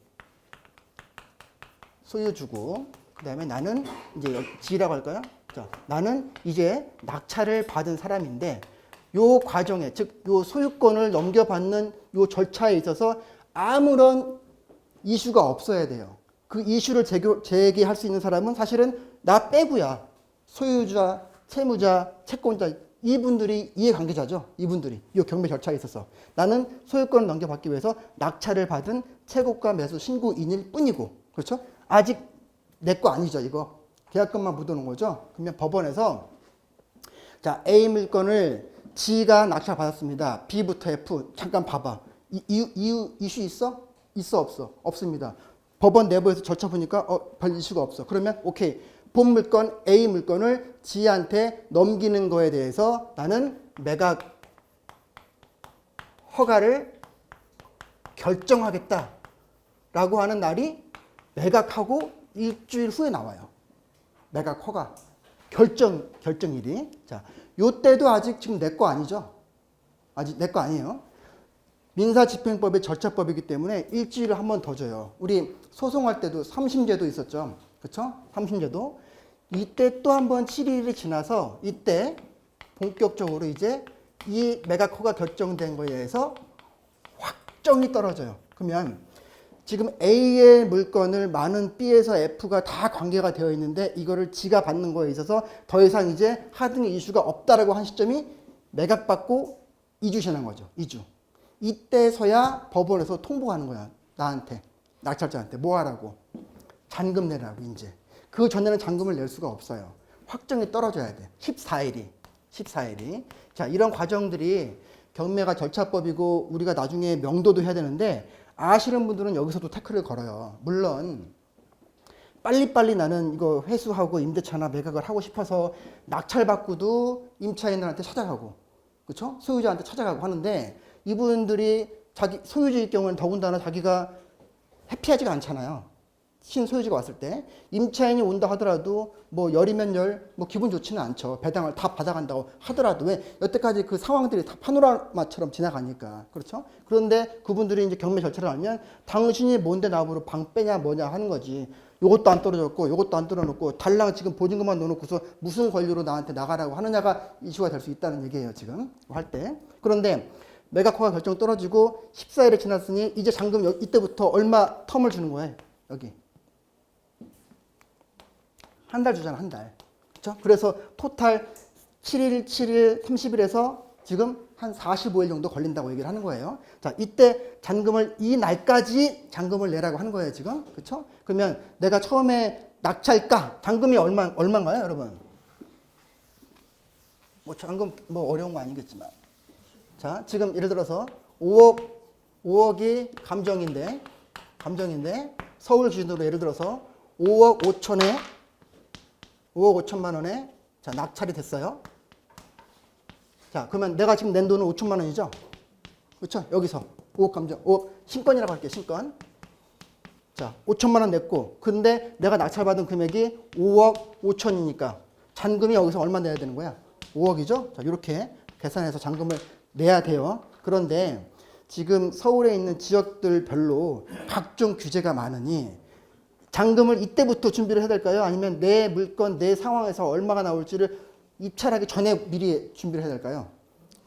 소유주고 그다음에 나는 이제 지라고 할까요? 자, 나는 이제 낙찰을 받은 사람인데 요 과정에 즉 요 소유권을 넘겨받는 요 절차에 있어서 아무런 이슈가 없어야 돼요. 그 이슈를 제기할 수 있는 사람은 사실은 나 빼고야. 소유자, 채무자, 채권자 이분들이 이해관계자죠. 이분들이 이 경매 절차에 있어서 나는 소유권을 넘겨받기 위해서 낙찰을 받은 채권과 매수 신고인일 뿐이고 그렇죠? 아직 내 거 아니죠. 이거 계약금만 묻어놓은 거죠. 그러면 법원에서 자 A 물건을 G가 낙찰 받았습니다. B부터 F 잠깐 봐봐. 이슈 있어? 있어 없어? 없습니다. 법원 내부에서 절차 보니까 별 이슈가 없어. 그러면 오케이. 본 물건 A 물건을 G한테 넘기는 거에 대해서 나는 매각 허가를 결정하겠다라고 하는 날이 매각하고 일주일 후에 나와요. 매각 허가 결정일이. 자, 요때도 아직 지금 내 거 아니죠? 아직 내 거 아니에요. 민사집행법의 절차법이기 때문에 일주일을 한 번 더 줘요. 우리 소송할 때도 3심제도 있었죠. 그렇죠? 3심제도. 이때 또 한 번 7일이 지나서 이때 본격적으로 이제 이 매각 허가 결정된 거에 대해서 확정이 떨어져요. 그러면 지금 A의 물건을 많은 B에서 F가 다 관계가 되어 있는데 이거를 G가 받는 거에 있어서 더 이상 이제 하등의 이슈가 없다라고 한 시점이 매각받고 2주 지난 거죠. 2주. 이때서야 법원에서 통보하는 거야. 나한테. 낙찰자한테. 뭐 하라고? 잔금 내라고 이제. 그 전에는 잔금을 낼 수가 없어요. 확정이 떨어져야 돼. 14일이. 자, 이런 과정들이 경매가 절차법이고 우리가 나중에 명도도 해야 되는데 아시는 분들은 여기서도 태클을 걸어요. 물론 빨리빨리 나는 이거 회수하고 임대차나 매각을 하고 싶어서 낙찰받고도 임차인들한테 찾아가고 그렇죠? 소유자한테 찾아가고 하는데 이분들이 자기 소유주일 경우는 더군다나 자기가 해피하지가 않잖아요. 신소유주가 왔을 때 임차인이 온다 하더라도 뭐 열이면 열 뭐 기분 좋지는 않죠. 배당을 다 받아간다고 하더라도 왜 여태까지 그 상황들이 다 파노라마처럼 지나가니까 그렇죠. 그런데 그분들이 이제 경매 절차를 알면 당신이 뭔데 나보고 방 빼냐 뭐냐 하는 거지. 요것도 안 떨어졌고 요것도 안 떨어놓고 달랑 지금 보증금만 넣어놓고서 무슨 권리로 나한테 나가라고 하느냐가 이슈가 될 수 있다는 얘기예요. 지금 할 때. 그런데 매각 허가 결정 떨어지고 14일이 지났으니 이제 잔금 이때부터 얼마 텀을 주는 거예요. 여기. 한 달 주잖아, 한 달. 그렇죠? 그래서 토탈 7일, 30일에서 지금 한 45일 정도 걸린다고 얘기를 하는 거예요. 자, 이때 잔금을 이 날까지 잔금을 내라고 하는 거예요, 지금. 그렇죠? 그러면 내가 처음에 낙찰가 잔금이 얼마인가요, 여러분? 뭐 잔금 뭐 어려운 거 아니겠지만. 자, 지금 예를 들어서 5억이 감정인데 서울 기준으로 예를 들어서 5억 5천만 원에 자, 낙찰이 됐어요. 자, 그러면 내가 지금 낸 돈은 5천만 원이죠? 그렇죠? 여기서 5억 감정, 5억 신권이라고 할게요. 신권. 자, 5천만 원 냈고 근데 내가 낙찰받은 금액이 5억 5천이니까 잔금이 여기서 얼마 내야 되는 거야? 5억이죠? 자, 이렇게 계산해서 잔금을 내야 돼요. 그런데 지금 서울에 있는 지역들별로 각종 규제가 많으니 잔금을 이때부터 준비를 해야 될까요? 아니면 내 물건, 내 상황에서 얼마가 나올지를 입찰하기 전에 미리 준비를 해야 될까요?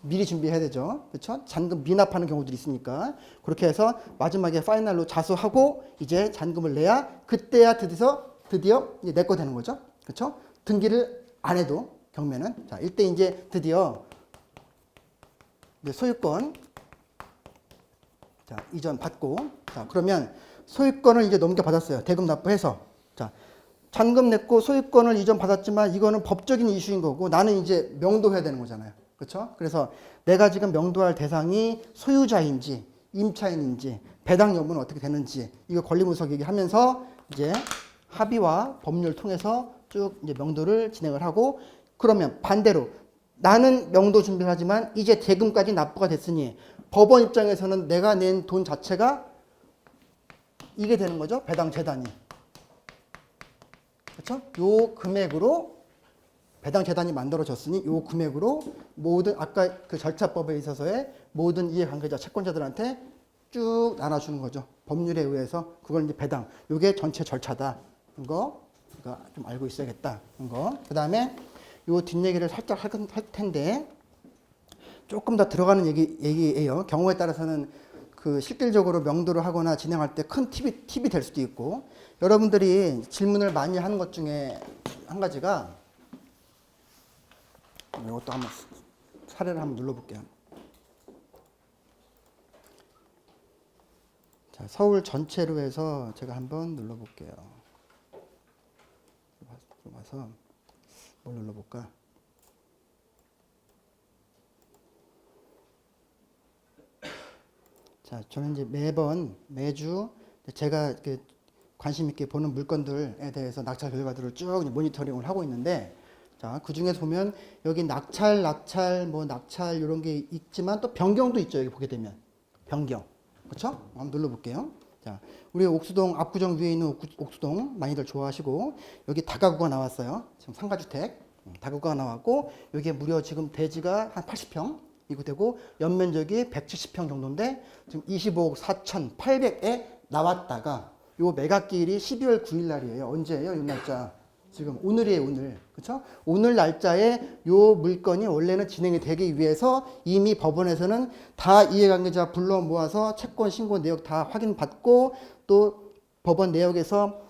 미리 준비해야 되죠. 그렇죠? 잔금 미납하는 경우들이 있으니까. 그렇게 해서 마지막에 파이널로 자수하고 이제 잔금을 내야 그때야 드디어 이제 내 거 되는 거죠. 그렇죠? 등기를 안 해도 경매는. 자, 이때 이제 드디어 이제 소유권 자, 이전 받고 자, 그러면 소유권을 이제 넘겨받았어요. 대금 납부해서. 자, 잔금 냈고 소유권을 이전 받았지만 이거는 법적인 이슈인 거고 나는 이제 명도해야 되는 거잖아요. 그렇죠? 그래서 내가 지금 명도할 대상이 소유자인지 임차인인지 배당 여부는 어떻게 되는지 이거 권리분석 얘기하면서 이제 합의와 법률 통해서 쭉 이제 명도를 진행을 하고 그러면 반대로 나는 명도 준비를 하지만 이제 대금까지 납부가 됐으니 법원 입장에서는 내가 낸 돈 자체가 이게 되는 거죠. 배당 재단이. 그렇죠? 요 금액으로 배당 재단이 만들어졌으니 요 금액으로 모든 아까 그 절차법에 있어서의 모든 이해관계자 채권자들한테 쭉 나눠주는 거죠. 법률에 의해서 그걸 이제 배당. 요게 전체 절차다. 이거 좀 알고 있어야겠다. 이거. 그다음에 요 뒷얘기를 살짝 할 텐데 조금 더 들어가는 얘기예요. 경우에 따라서는 그 실질적으로 명도를 하거나 진행할 때 큰 팁이 될 수도 있고 여러분들이 질문을 많이 하는 것 중에 한 가지가 이것도 한번 사례를 한번 눌러볼게요. 자, 서울 전체로 해서 제가 한번 눌러볼게요. 좀 와서 뭘 눌러볼까? 자, 저는 이제 매주 제가 관심 있게 보는 물건들에 대해서 낙찰 결과들을 쭉 모니터링을 하고 있는데, 자, 그 중에서 보면 여기 낙찰, 이런 게 있지만 또 변경도 있죠. 여기 보게 되면 변경, 그렇죠? 한번 눌러볼게요. 자, 우리 옥수동 압구정 위에 있는 옥수동 많이들 좋아하시고 여기 다가구가 나왔어요. 지금 상가주택 다가구가 나왔고 여기에 무려 지금 대지가 한 80평. 이거 되고 연면적이 170평 정도인데 지금 25억 4,800에 나왔다가 요 매각기일이 12월 9일 날이에요. 언제예요? 이 날짜. 지금 오늘이에요, 오늘. 그렇죠? 오늘 날짜에 요 물건이 원래는 진행이 되기 위해서 이미 법원에서는 다 이해관계자 불러 모아서 채권 신고 내역 다 확인받고 또 법원 내역에서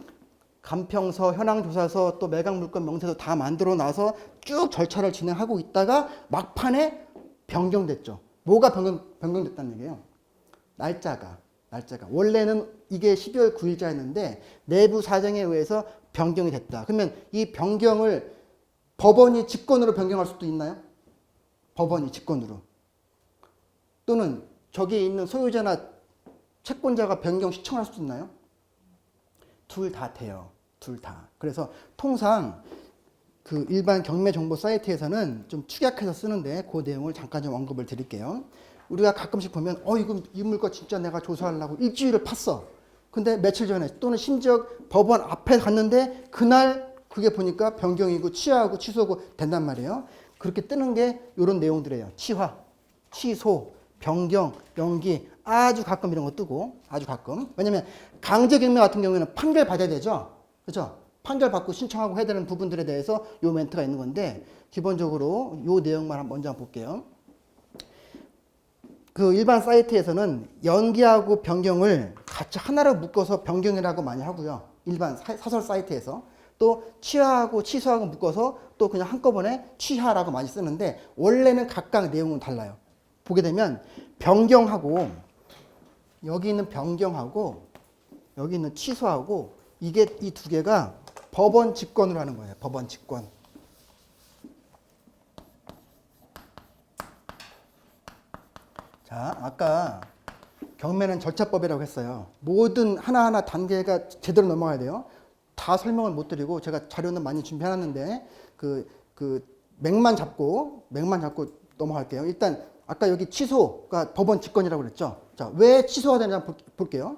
간평서, 현황조사서, 또 매각물건 명세서 다 만들어 놔서 쭉 절차를 진행하고 있다가 막판에 변경됐죠. 뭐가 변경됐다는 얘기예요? 날짜가. 원래는 이게 12월 9일자였는데 내부 사정에 의해서 변경이 됐다. 그러면 이 변경을 법원이 직권으로 변경할 수도 있나요? 법원이 직권으로. 또는 저기에 있는 소유자나 채권자가 변경 신청할 수도 있나요? 둘 다 돼요. 둘 다. 그래서 통상 그 일반 경매 정보 사이트에서는 좀 축약해서 쓰는데 그 내용을 잠깐 좀 언급을 드릴게요. 우리가 가끔씩 보면 이거 이 물건 진짜 내가 조사하려고 일주일을 팠어. 근데 며칠 전에 또는 심지어 법원 앞에 갔는데 그날 그게 보니까 변경이고 취하하고 취소고 된단 말이에요. 그렇게 뜨는 게 이런 내용들이에요. 취하, 취소, 변경, 연기 아주 가끔 이런 거 뜨고 아주 가끔. 왜냐면 강제 경매 같은 경우에는 판결 받아야 되죠. 그렇죠? 판결 받고 신청하고 해야 되는 부분들에 대해서 요 멘트가 있는 건데 기본적으로 요 내용만 먼저 볼게요. 그 일반 사이트에서는 연기하고 변경을 같이 하나로 묶어서 변경이라고 많이 하고요. 일반 사설 사이트에서 또 취하하고 취소하고 묶어서 또 그냥 한꺼번에 취하라고 많이 쓰는데 원래는 각각 내용은 달라요. 보게 되면 변경하고 여기 있는 변경하고 여기 있는 취소하고 이게 이 두 개가 법원 직권으로 하는 거예요. 법원 직권. 자, 아까 경매는 절차법이라고 했어요. 모든 하나하나 단계가 제대로 넘어가야 돼요. 다 설명을 못 드리고 제가 자료는 많이 준비해놨는데 그 맥만 잡고 넘어갈게요. 일단 아까 여기 취소가 법원 직권이라고 그랬죠. 자, 왜 취소가 되는지 한번 볼게요.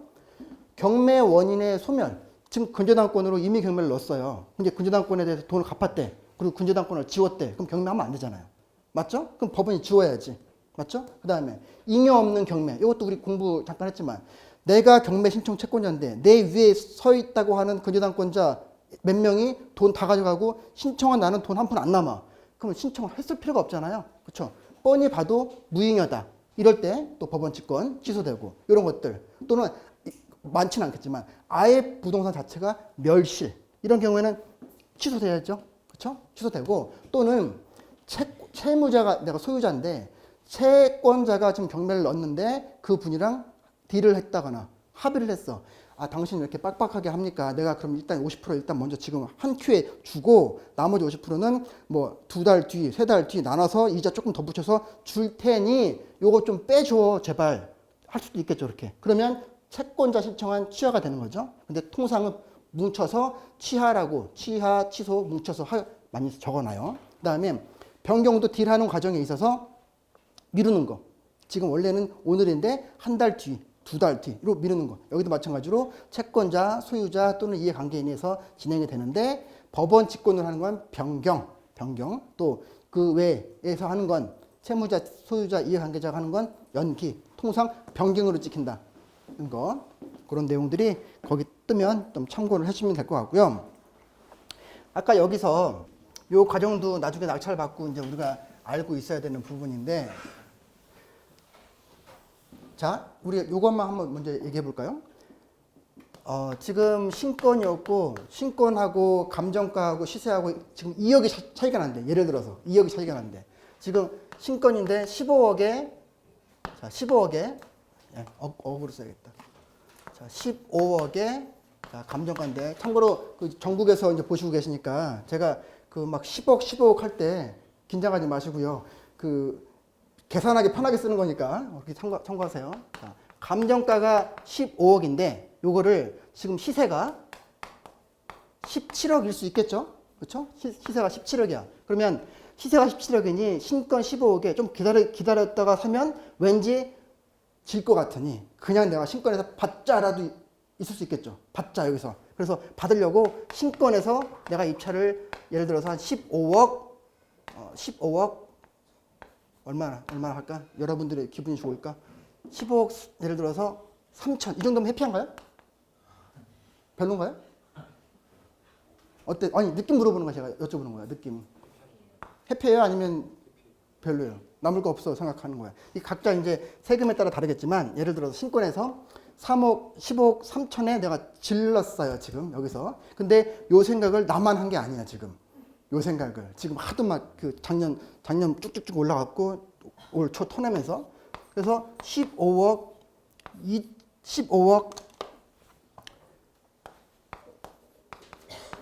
경매 원인의 소멸. 지금 근저당권으로 이미 경매를 넣었어요. 근데 근저당권에 대해서 돈을 갚았대. 그리고 근저당권을 지웠대. 그럼 경매하면 안 되잖아요. 맞죠? 그럼 법원이 지워야지. 맞죠? 그 다음에 잉여 없는 경매. 이것도 우리 공부 잠깐 했지만 내가 경매 신청 채권자인데 내 위에 서 있다고 하는 근저당권자 몇 명이 돈 다 가져가고 신청한 나는 돈 한 푼 안 남아. 그러면 신청을 했을 필요가 없잖아요. 그렇죠? 뻔히 봐도 무잉여다. 이럴 때 또 법원 직권 취소되고 이런 것들 또는 많지는 않겠지만 아예 부동산 자체가 멸실 이런 경우에는 취소돼야죠. 그렇죠? 취소되고 또는 채무자가 내가 소유자인데 채권자가 지금 경매를 넣었는데 그 분이랑 딜을 했다거나 합의를 했어. 아, 당신 왜 이렇게 빡빡하게 합니까? 내가 그럼 일단 50% 일단 먼저 지금 한 큐에 주고 나머지 50%는 뭐 2달 뒤, 3달 뒤 나눠서 이자 조금 더 붙여서 줄 테니 요거 좀 빼줘 제발 할 수도 있겠죠. 이렇게. 그러면 채권자 신청한 취하가 되는 거죠. 근데 통상은 뭉쳐서 취하라고 취하, 취소 뭉쳐서 많이 적어놔요. 그 다음에 변경도 딜하는 과정에 있어서 미루는 거. 지금 원래는 오늘인데 한 달 뒤, 2달 뒤로 미루는 거. 여기도 마찬가지로 채권자, 소유자 또는 이해관계인에서 진행이 되는데 법원 직권을 하는 건 변경. 또 그 외에서 하는 건 채무자, 소유자, 이해관계자가 하는 건 연기. 통상 변경으로 찍힌다. 거. 그런 내용들이 거기 뜨면 좀 참고를 해주시면 될 것 같고요. 아까 여기서 요 과정도 나중에 낙찰 받고 이제 우리가 알고 있어야 되는 부분인데 자, 우리 요것만 한번 먼저 얘기해 볼까요? 지금 신권이었고 신권하고 감정가하고 시세하고 지금 2억이 차이가 난대. 예를 들어서 2억이 차이가 난대. 지금 신권인데 15억에 자, 15억에 억으로 써야겠다. 자, 15억에 자, 감정가인데 참고로 그 전국에서 이제 보시고 계시니까 제가 그 막 10억 할 때 긴장하지 마시고요. 그 계산하기 편하게 쓰는 거니까 이렇게 참고하세요. 자, 감정가가 15억인데 요거를 지금 시세가 17억일 수 있겠죠? 그렇죠? 시세가 17억이야. 그러면 시세가 17억이니 신권 15억에 좀 기다렸다가 사면 왠지 질 것 같으니 그냥 내가 신권에서 받자라도 있을 수 있겠죠. 받자 여기서. 그래서 받으려고 신권에서 내가 입찰을 예를 들어서 한 15억 15억 얼마나 할까? 여러분들의 기분이 좋을까? 15억 예를 들어서 3천 이 정도면 해피한가요? 별론가요? 어때? 아니 느낌 물어보는 거 제가 여쭤보는 거야. 느낌. 해피해요? 아니면 별로예요? 남을 거 없어 생각하는 거야. 이 각자 이제 세금에 따라 다르겠지만 예를 들어서 신권에서 3억, 10억 3천에 내가 질렀어요 지금 여기서. 근데 요 생각을 나만 한 게 아니야 지금. 요 생각을 지금 하도 막 그 작년 쭉쭉쭉 올라갔고 올 초 터내면서 그래서 15억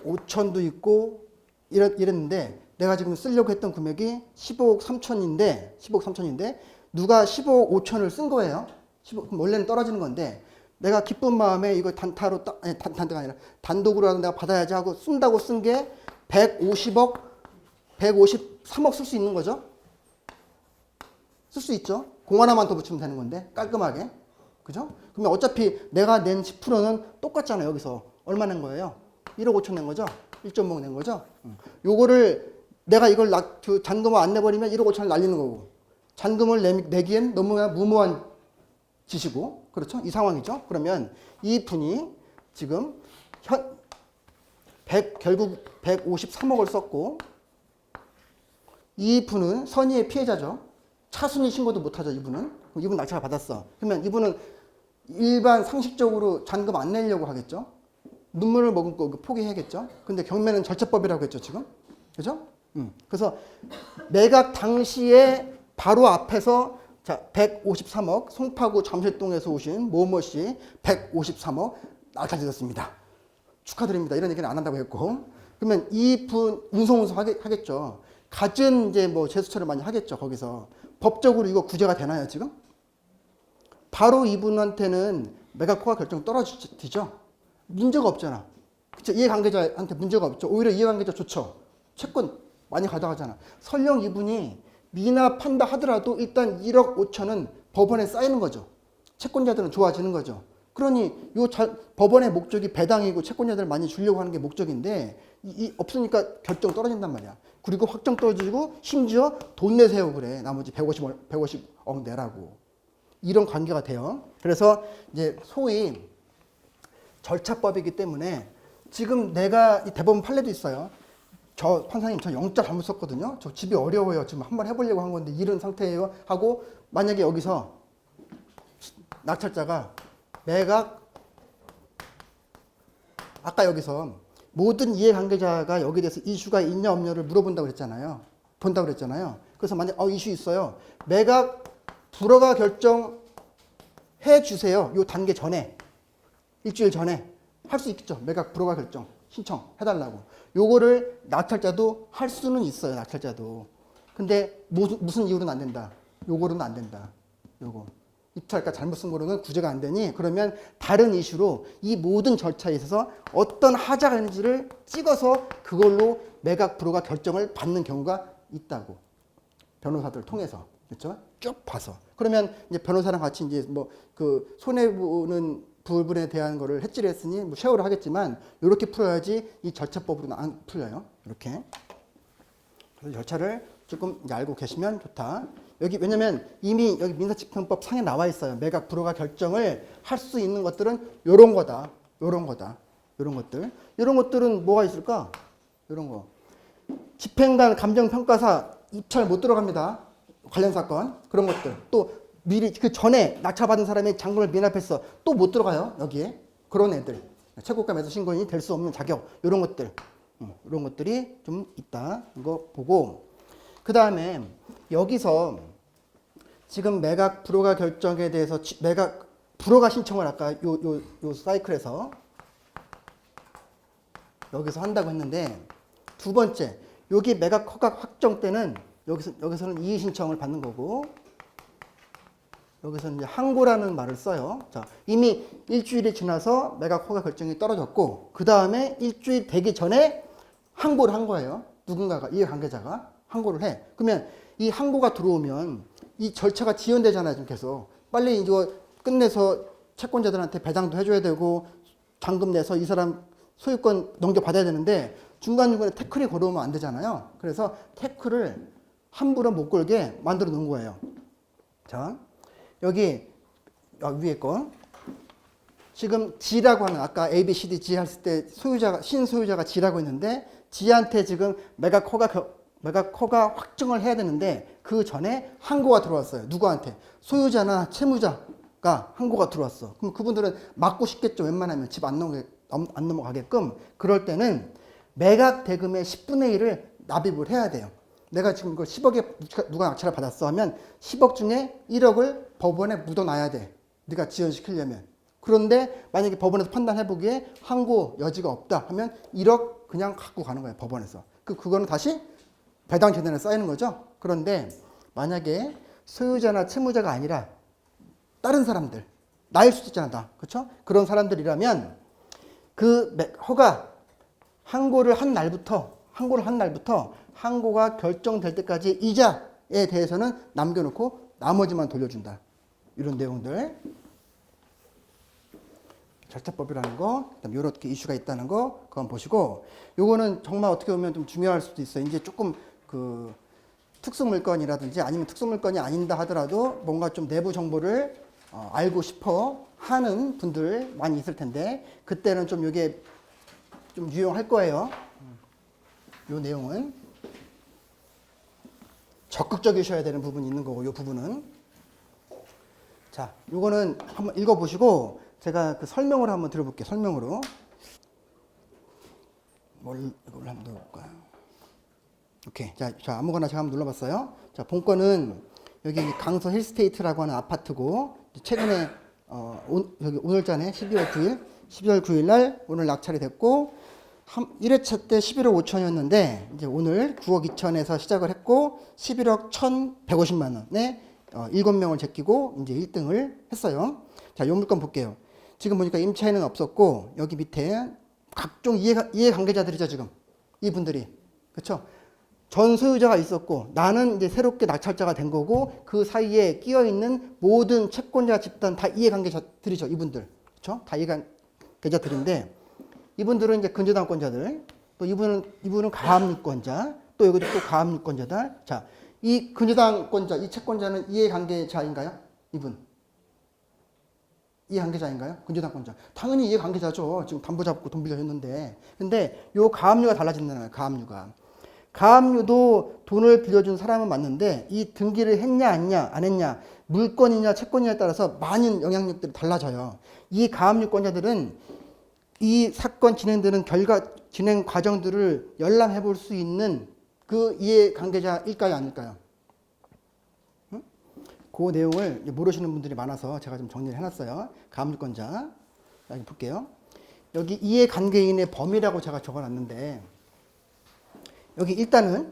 5천도 있고 이랬는데 내가 지금 쓰려고 했던 금액이 15억 3천인데 누가 15억 5천을 쓴 거예요. 그럼 원래는 떨어지는 건데 내가 기쁜 마음에 이거 단타가 아니라 단독으로라도 내가 받아야지 하고 쓴다고 쓴 게 153억 쓸 수 있는 거죠. 쓸 수 있죠. 공 하나만 더 붙이면 되는 건데 깔끔하게. 그죠? 그러면 어차피 내가 낸 10%는 똑같잖아요. 여기서 얼마 낸 거예요? 1억 5천 낸 거죠? 1.5억 낸 거죠? 요거를 내가 이걸 그 잔금을 안 내버리면 1억 5천을 날리는 거고 잔금을 내기엔 너무나 무모한 짓이고 그렇죠? 이 상황이죠. 그러면 이 분이 지금 결국 153억을 썼고 이 분은 선의의 피해자죠. 차순위 신고도 못하죠. 이분 낙찰을 받았어. 그러면 이분은 일반 상식적으로 잔금 안 내려고 하겠죠. 눈물을 머금고 포기해야겠죠. 근데 경매는 절차법이라고 했죠 지금. 그죠? 그래서 매각 당시에 바로 앞에서 자 153억 송파구 잠실동에서 오신 모모 씨 153억 낙찰되셨습니다. 축하드립니다. 이런 얘기는 안 한다고 했고 그러면 이분 운송운송 하겠죠. 갖은 이제 뭐 제스처를 많이 하겠죠. 거기서 법적으로 이거 구제가 되나요 지금? 바로 이분한테는 매각허가 결정 떨어지죠. 문제가 없잖아. 그쵸? 이해관계자한테 문제가 없죠. 오히려 이해관계자 좋죠. 채권 많이 가져가잖아. 설령 이분이 미납한다 하더라도 일단 1억 5천은 법원에 쌓이는 거죠. 채권자들은 좋아지는 거죠. 그러니 법원의 목적이 배당이고 채권자들 많이 주려고 하는 게 목적인데 없으니까 결정 떨어진단 말이야. 그리고 확정 떨어지고 심지어 돈 내세요 그래. 나머지 150억 내라고. 이런 관계가 돼요. 그래서 이제 소위 절차법이기 때문에 지금 내가 이 대법원 판례도 있어요. 저 판사님 저 영장 잘못 썼거든요. 저 집이 어려워요. 지금 한번 해보려고 한 건데 이런 상태예요. 하고 만약에 여기서 낙찰자가 매각 아까 여기서 모든 이해관계자가 여기에 대해서 이슈가 있냐 없냐를 물어본다고 그랬잖아요. 본다고 그랬잖아요. 그래서 만약 이슈 있어요. 매각 불허가 결정해 주세요. 요 단계 전에 일주일 전에 할 수 있겠죠. 매각 불허가 결정 신청해달라고. 요거를 낙찰자도 할 수는 있어요. 낙찰자도. 근데 무슨 이유로는 안 된다. 요거로는 안 된다. 요거. 입찰가 잘못 쓴 거로는 구제가 안 되니 그러면 다른 이슈로 이 모든 절차에 있어서 어떤 하자가 있는지를 찍어서 그걸로 매각 불허가 결정을 받는 경우가 있다고. 변호사들 통해서. 그렇죠? 쭉 봐서. 그러면 이제 변호사랑 같이 이제 뭐 그 손해보는 부분에 대한 거를 해지를 했으니 뭐 쉐어를 하겠지만 이렇게 풀어야지 이 절차법으로는 안 풀려요. 이렇게. 그래서 절차를 조금 알고 계시면 좋다. 여기 왜냐면 이미 여기 민사집행법 상에 나와 있어요. 매각 불허가 결정을 할 수 있는 것들은 요런 거다. 요런 거다. 요런 것들. 요런 것들은 뭐가 있을까? 요런 거. 집행관 감정평가사 입찰 못 들어갑니다. 관련 사건. 그런 것들. 또 미리 그 전에 낙찰받은 사람이 장부를 미납했어. 또 못 들어가요. 여기에. 그런 애들. 최고가 매수 신고인이 될 수 없는 자격. 요런 것들. 이런 것들이 좀 있다. 이거 보고 그 다음에 여기서 지금 매각 불허가 결정에 대해서 매각 불허가 신청을 아까 요 사이클에서 여기서 한다고 했는데 두 번째 여기 매각 허가 확정 때는 여기서는 이의 신청을 받는 거고 여기서는 이제 항고라는 말을 써요. 자, 이미 일주일이 지나서 매각 허가 결정이 떨어졌고 그 다음에 일주일 되기 전에 항고를 한 거예요. 누군가가 이해관계자가 항고를 해. 그러면 이 항고가 들어오면 이 절차가 지연되잖아요. 지금 계속. 빨리 이거 끝내서 채권자들한테 배당도 해줘야 되고 잔금 내서 이 사람 소유권 넘겨받아야 되는데 중간중간에 태클이 걸어오면 안 되잖아요. 그래서 태클을 함부로 못 걸게 만들어 놓은 거예요. 자, 여기 위에 거. 지금 G라고 하는 아까 A, B, C, D, G 했을 때 신소유자가 G라고 했는데 G한테 지금 매각 허가 확정을 해야 되는데 그 전에 항고가 들어왔어요. 누구한테? 소유자나 채무자가 항고가 들어왔어. 그럼 그분들은 막고 싶겠죠. 웬만하면 집 안 넘어가게끔. 그럴 때는 매각 대금의 10분의 1을 납입을 해야 돼요. 내가 지금 이거 10억에 누가 낙찰을 받았어 하면 10억 중에 1억을 법원에 묻어놔야 돼. 네가 지연시키려면. 그런데 만약에 법원에서 판단해보기에 항고 여지가 없다 하면 1억 그냥 갖고 가는 거예요. 법원에서. 그거는 다시 배당 재단에 쌓이는 거죠. 그런데 만약에 소유자나 채무자가 아니라 다른 사람들, 나일 수도 있잖아, 나. 그렇죠? 그런 사람들이라면 그 항고를 한 날부터 항고가 결정될 때까지 이자에 대해서는 남겨놓고 나머지만 돌려준다. 이런 내용들. 절차법이라는 거, 그다음 이렇게 이슈가 있다는 거, 그건 보시고, 요거는 정말 어떻게 보면 좀 중요할 수도 있어요. 이제 조금 그 특수물건이라든지 아니면 특수물건이 아닌다 하더라도 뭔가 좀 내부 정보를 알고 싶어 하는 분들 많이 있을 텐데, 그때는 좀 이게 좀 유용할 거예요. 요 내용은. 적극적이셔야 되는 부분이 있는 거고, 요 부분은. 자, 요거는 한번 읽어보시고, 제가 그 설명을 한번 들어볼게요. 설명으로. 이걸 한번 넣어볼까요? 오케이. 자, 아무거나 제가 한번 눌러봤어요. 자, 본건은 여기 강서 힐스테이트라고 하는 아파트고, 최근에, 여기 오늘자네 12월 9일 날 오늘 낙찰이 됐고, 1회차 때 11억 5천이었는데, 이제 오늘 9억 2천에서 시작을 했고, 11억 1,150만 원에 7명을 제끼고 이제 1등을 했어요. 자, 요 물건 볼게요. 지금 보니까 임차인은 없었고 여기 밑에 각종 이해관계자들이죠. 지금 이분들이. 그렇죠? 전 소유자가 있었고 나는 이제 새롭게 낙찰자가 된 거고 그 사이에 끼어 있는 모든 채권자 집단 다 이해관계자들이죠. 이분들. 그렇죠? 다 이해관계자들인데 이분들은 이제 근저당권자들, 또 이분은 가압류권자, 또 여기도 또 가압류권자들. 자, 이 근저당권자, 이 채권자는 이해관계자인가요? 이분. 이해관계자인가요? 근저당권자. 당연히 이해관계자죠. 지금 담보 잡고 돈 빌려줬는데. 근데 요 가압류가 달라진다는 거예요. 가압류가. 가압류도 돈을 빌려준 사람은 맞는데 이 등기를 했냐 안 했냐 물건이냐 채권이냐에 따라서 많은 영향력들이 달라져요. 이 가압류권자들은 이 사건 진행되는 진행 과정들을 열람해 볼 수 있는 그 이해관계자일까요 아닐까요? 응? 그 내용을 모르시는 분들이 많아서 제가 좀 정리를 해놨어요. 가압류권자. 여기 볼게요. 여기 이해관계인의 범위라고 제가 적어놨는데 여기 일단은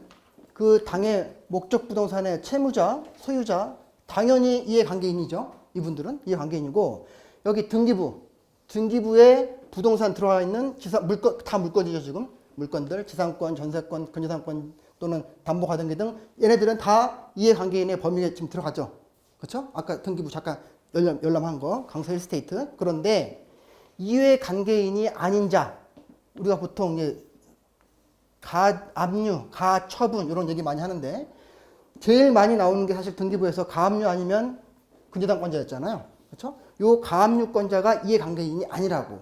그 당의 목적 부동산의 채무자, 소유자, 당연히 이해관계인이죠. 이분들은 이해관계인이고 여기 등기부에 부동산 들어와 있는 물건, 다 물건이죠 지금. 물건들, 지상권, 전세권, 근저당권 또는 담보가등기 등 얘네들은 다 이해관계인의 범위에 지금 들어가죠. 그렇죠? 아까 등기부 잠깐 열람한 거, 강서 힐스테이트. 그런데 이해관계인이 아닌 자, 우리가 보통 이제 가압류, 가처분 이런 얘기 많이 하는데 제일 많이 나오는 게 사실 등기부에서 가압류 아니면 근저당권자였잖아요. 그렇죠? 요 가압류권자가 이해관계인이 아니라고.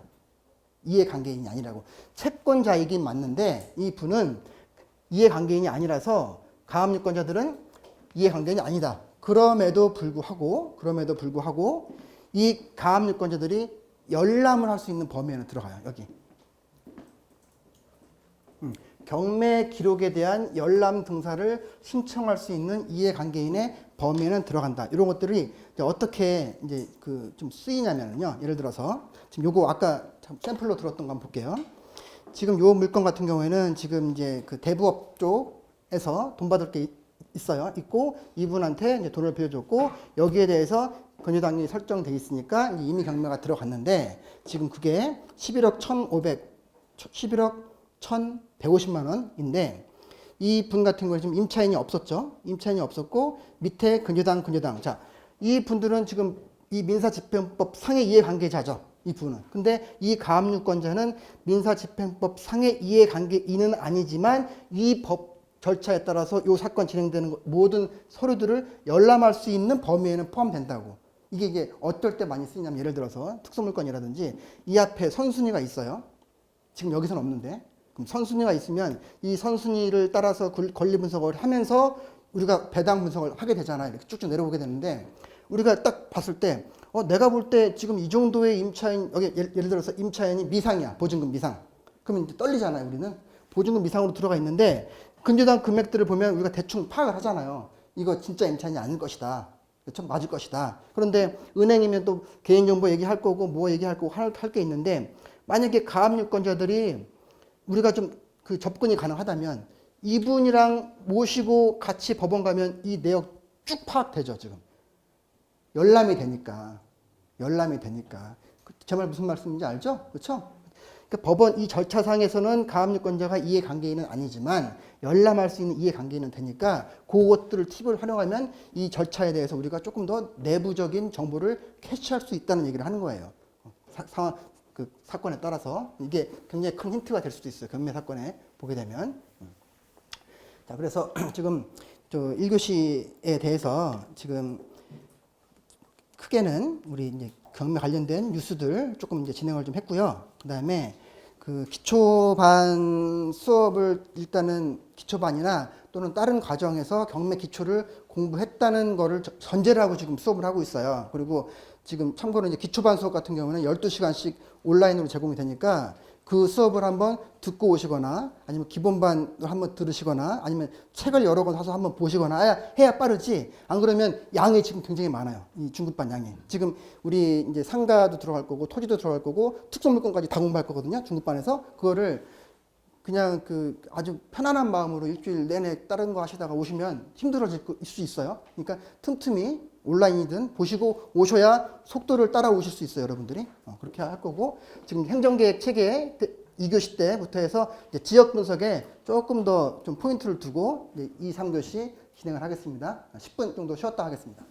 이해관계인이 아니라고. 채권자이긴 맞는데 이 분은 이해관계인이 아니라서 가압류권자들은 이해관계인이 아니다. 그럼에도 불구하고 이 가압류권자들이 열람을 할 수 있는 범위에는 들어가요. 여기. 경매 기록에 대한 열람 등사를 신청할 수 있는 이해관계인의 범위에는 들어간다. 이런 것들이 이제 어떻게 이제 그 좀 쓰이냐면요. 예를 들어서 지금 요거 아까 샘플로 들었던 거 한번 볼게요. 지금 요 물건 같은 경우에는 지금 이제 그 대부업 쪽에서 돈 받을 게 있고 이분한테 이제 돈을 빌려줬고 여기에 대해서 근저당이 설정돼 있으니까 이제 이미 경매가 들어갔는데 지금 그게 11억 1,150만 원인데 이 분 같은 경우는 지금 임차인이 없었죠. 임차인이 없었고 밑에 근저당. 자, 이 분들은 지금 이 민사집행법 상의 이해관계자죠. 이 분은. 근데 이 가압류권자는 민사집행법 상의 이해관계인은 아니지만 이 법 절차에 따라서 이 사건 진행되는 모든 서류들을 열람할 수 있는 범위에는 포함된다고. 이게 어떨 때 많이 쓰이냐면 예를 들어서 특수물건이라든지 이 앞에 선순위가 있어요. 지금 여기서는 없는데. 그럼 선순위가 있으면 이 선순위를 따라서 권리 분석을 하면서 우리가 배당 분석을 하게 되잖아요. 이렇게 쭉쭉 내려오게 되는데 우리가 딱 봤을 때 내가 볼 때 지금 이 정도의 임차인 여기 예를 들어서 임차인이 미상이야. 보증금 미상. 그러면 이제 떨리잖아요. 우리는 보증금 미상으로 들어가 있는데 근저당 금액들을 보면 우리가 대충 파악을 하잖아요. 이거 진짜 임차인이 아닐 것이다. 그렇죠? 맞을 것이다. 그런데 은행이면 또 개인정보 얘기할 거고 뭐 얘기할 거고 할 게 있는데 만약에 가압류권자들이 우리가 좀 그 접근이 가능하다면 이분이랑 모시고 같이 법원 가면 이 내용 쭉 파악되죠, 지금. 열람이 되니까. 제 말 무슨 말씀인지 알죠? 그렇죠? 그러니까 법원 이 절차상에서는 가압류권자가 이해관계인은 아니지만 열람할 수 있는 이해관계인은 되니까 그것들을 팁을 활용하면 이 절차에 대해서 우리가 조금 더 내부적인 정보를 캐치할 수 있다는 얘기를 하는 거예요. 그 사건에 따라서 이게 굉장히 큰 힌트가 될 수도 있어요. 경매 사건에 보게 되면. 자, 그래서 지금 1교시에 대해서 지금 크게는 우리 이제 경매 관련된 뉴스들 조금 이제 진행을 좀 했고요. 그 다음에 그 기초반 수업을 일단은 기초반이나 또는 다른 과정에서 경매 기초를 공부했다는 거를 전제를 하고 지금 수업을 하고 있어요. 그리고 지금 참고로 이제 기초반 수업 같은 경우는 12시간씩 온라인으로 제공이 되니까 그 수업을 한번 듣고 오시거나 아니면 기본반을 한번 들으시거나 아니면 책을 여러 권 사서 한번 보시거나 해야 빠르지. 안 그러면 양이 지금 굉장히 많아요. 이 중급반 양이. 지금 우리 이제 상가도 들어갈 거고 토지도 들어갈 거고 특수물건까지 다 공부할 거거든요. 중급반에서. 그거를 그냥 그 아주 편안한 마음으로 일주일 내내 다른 거 하시다가 오시면 힘들어질 수 있어요. 그러니까 틈틈이 온라인이든 보시고 오셔야 속도를 따라오실 수 있어요, 여러분들이. 그렇게 할 거고 지금 행정계획 체계 2교시 때부터 해서 이제 지역 분석에 조금 더 좀 포인트를 두고 2, 3교시 진행을 하겠습니다. 10분 정도 쉬었다 하겠습니다.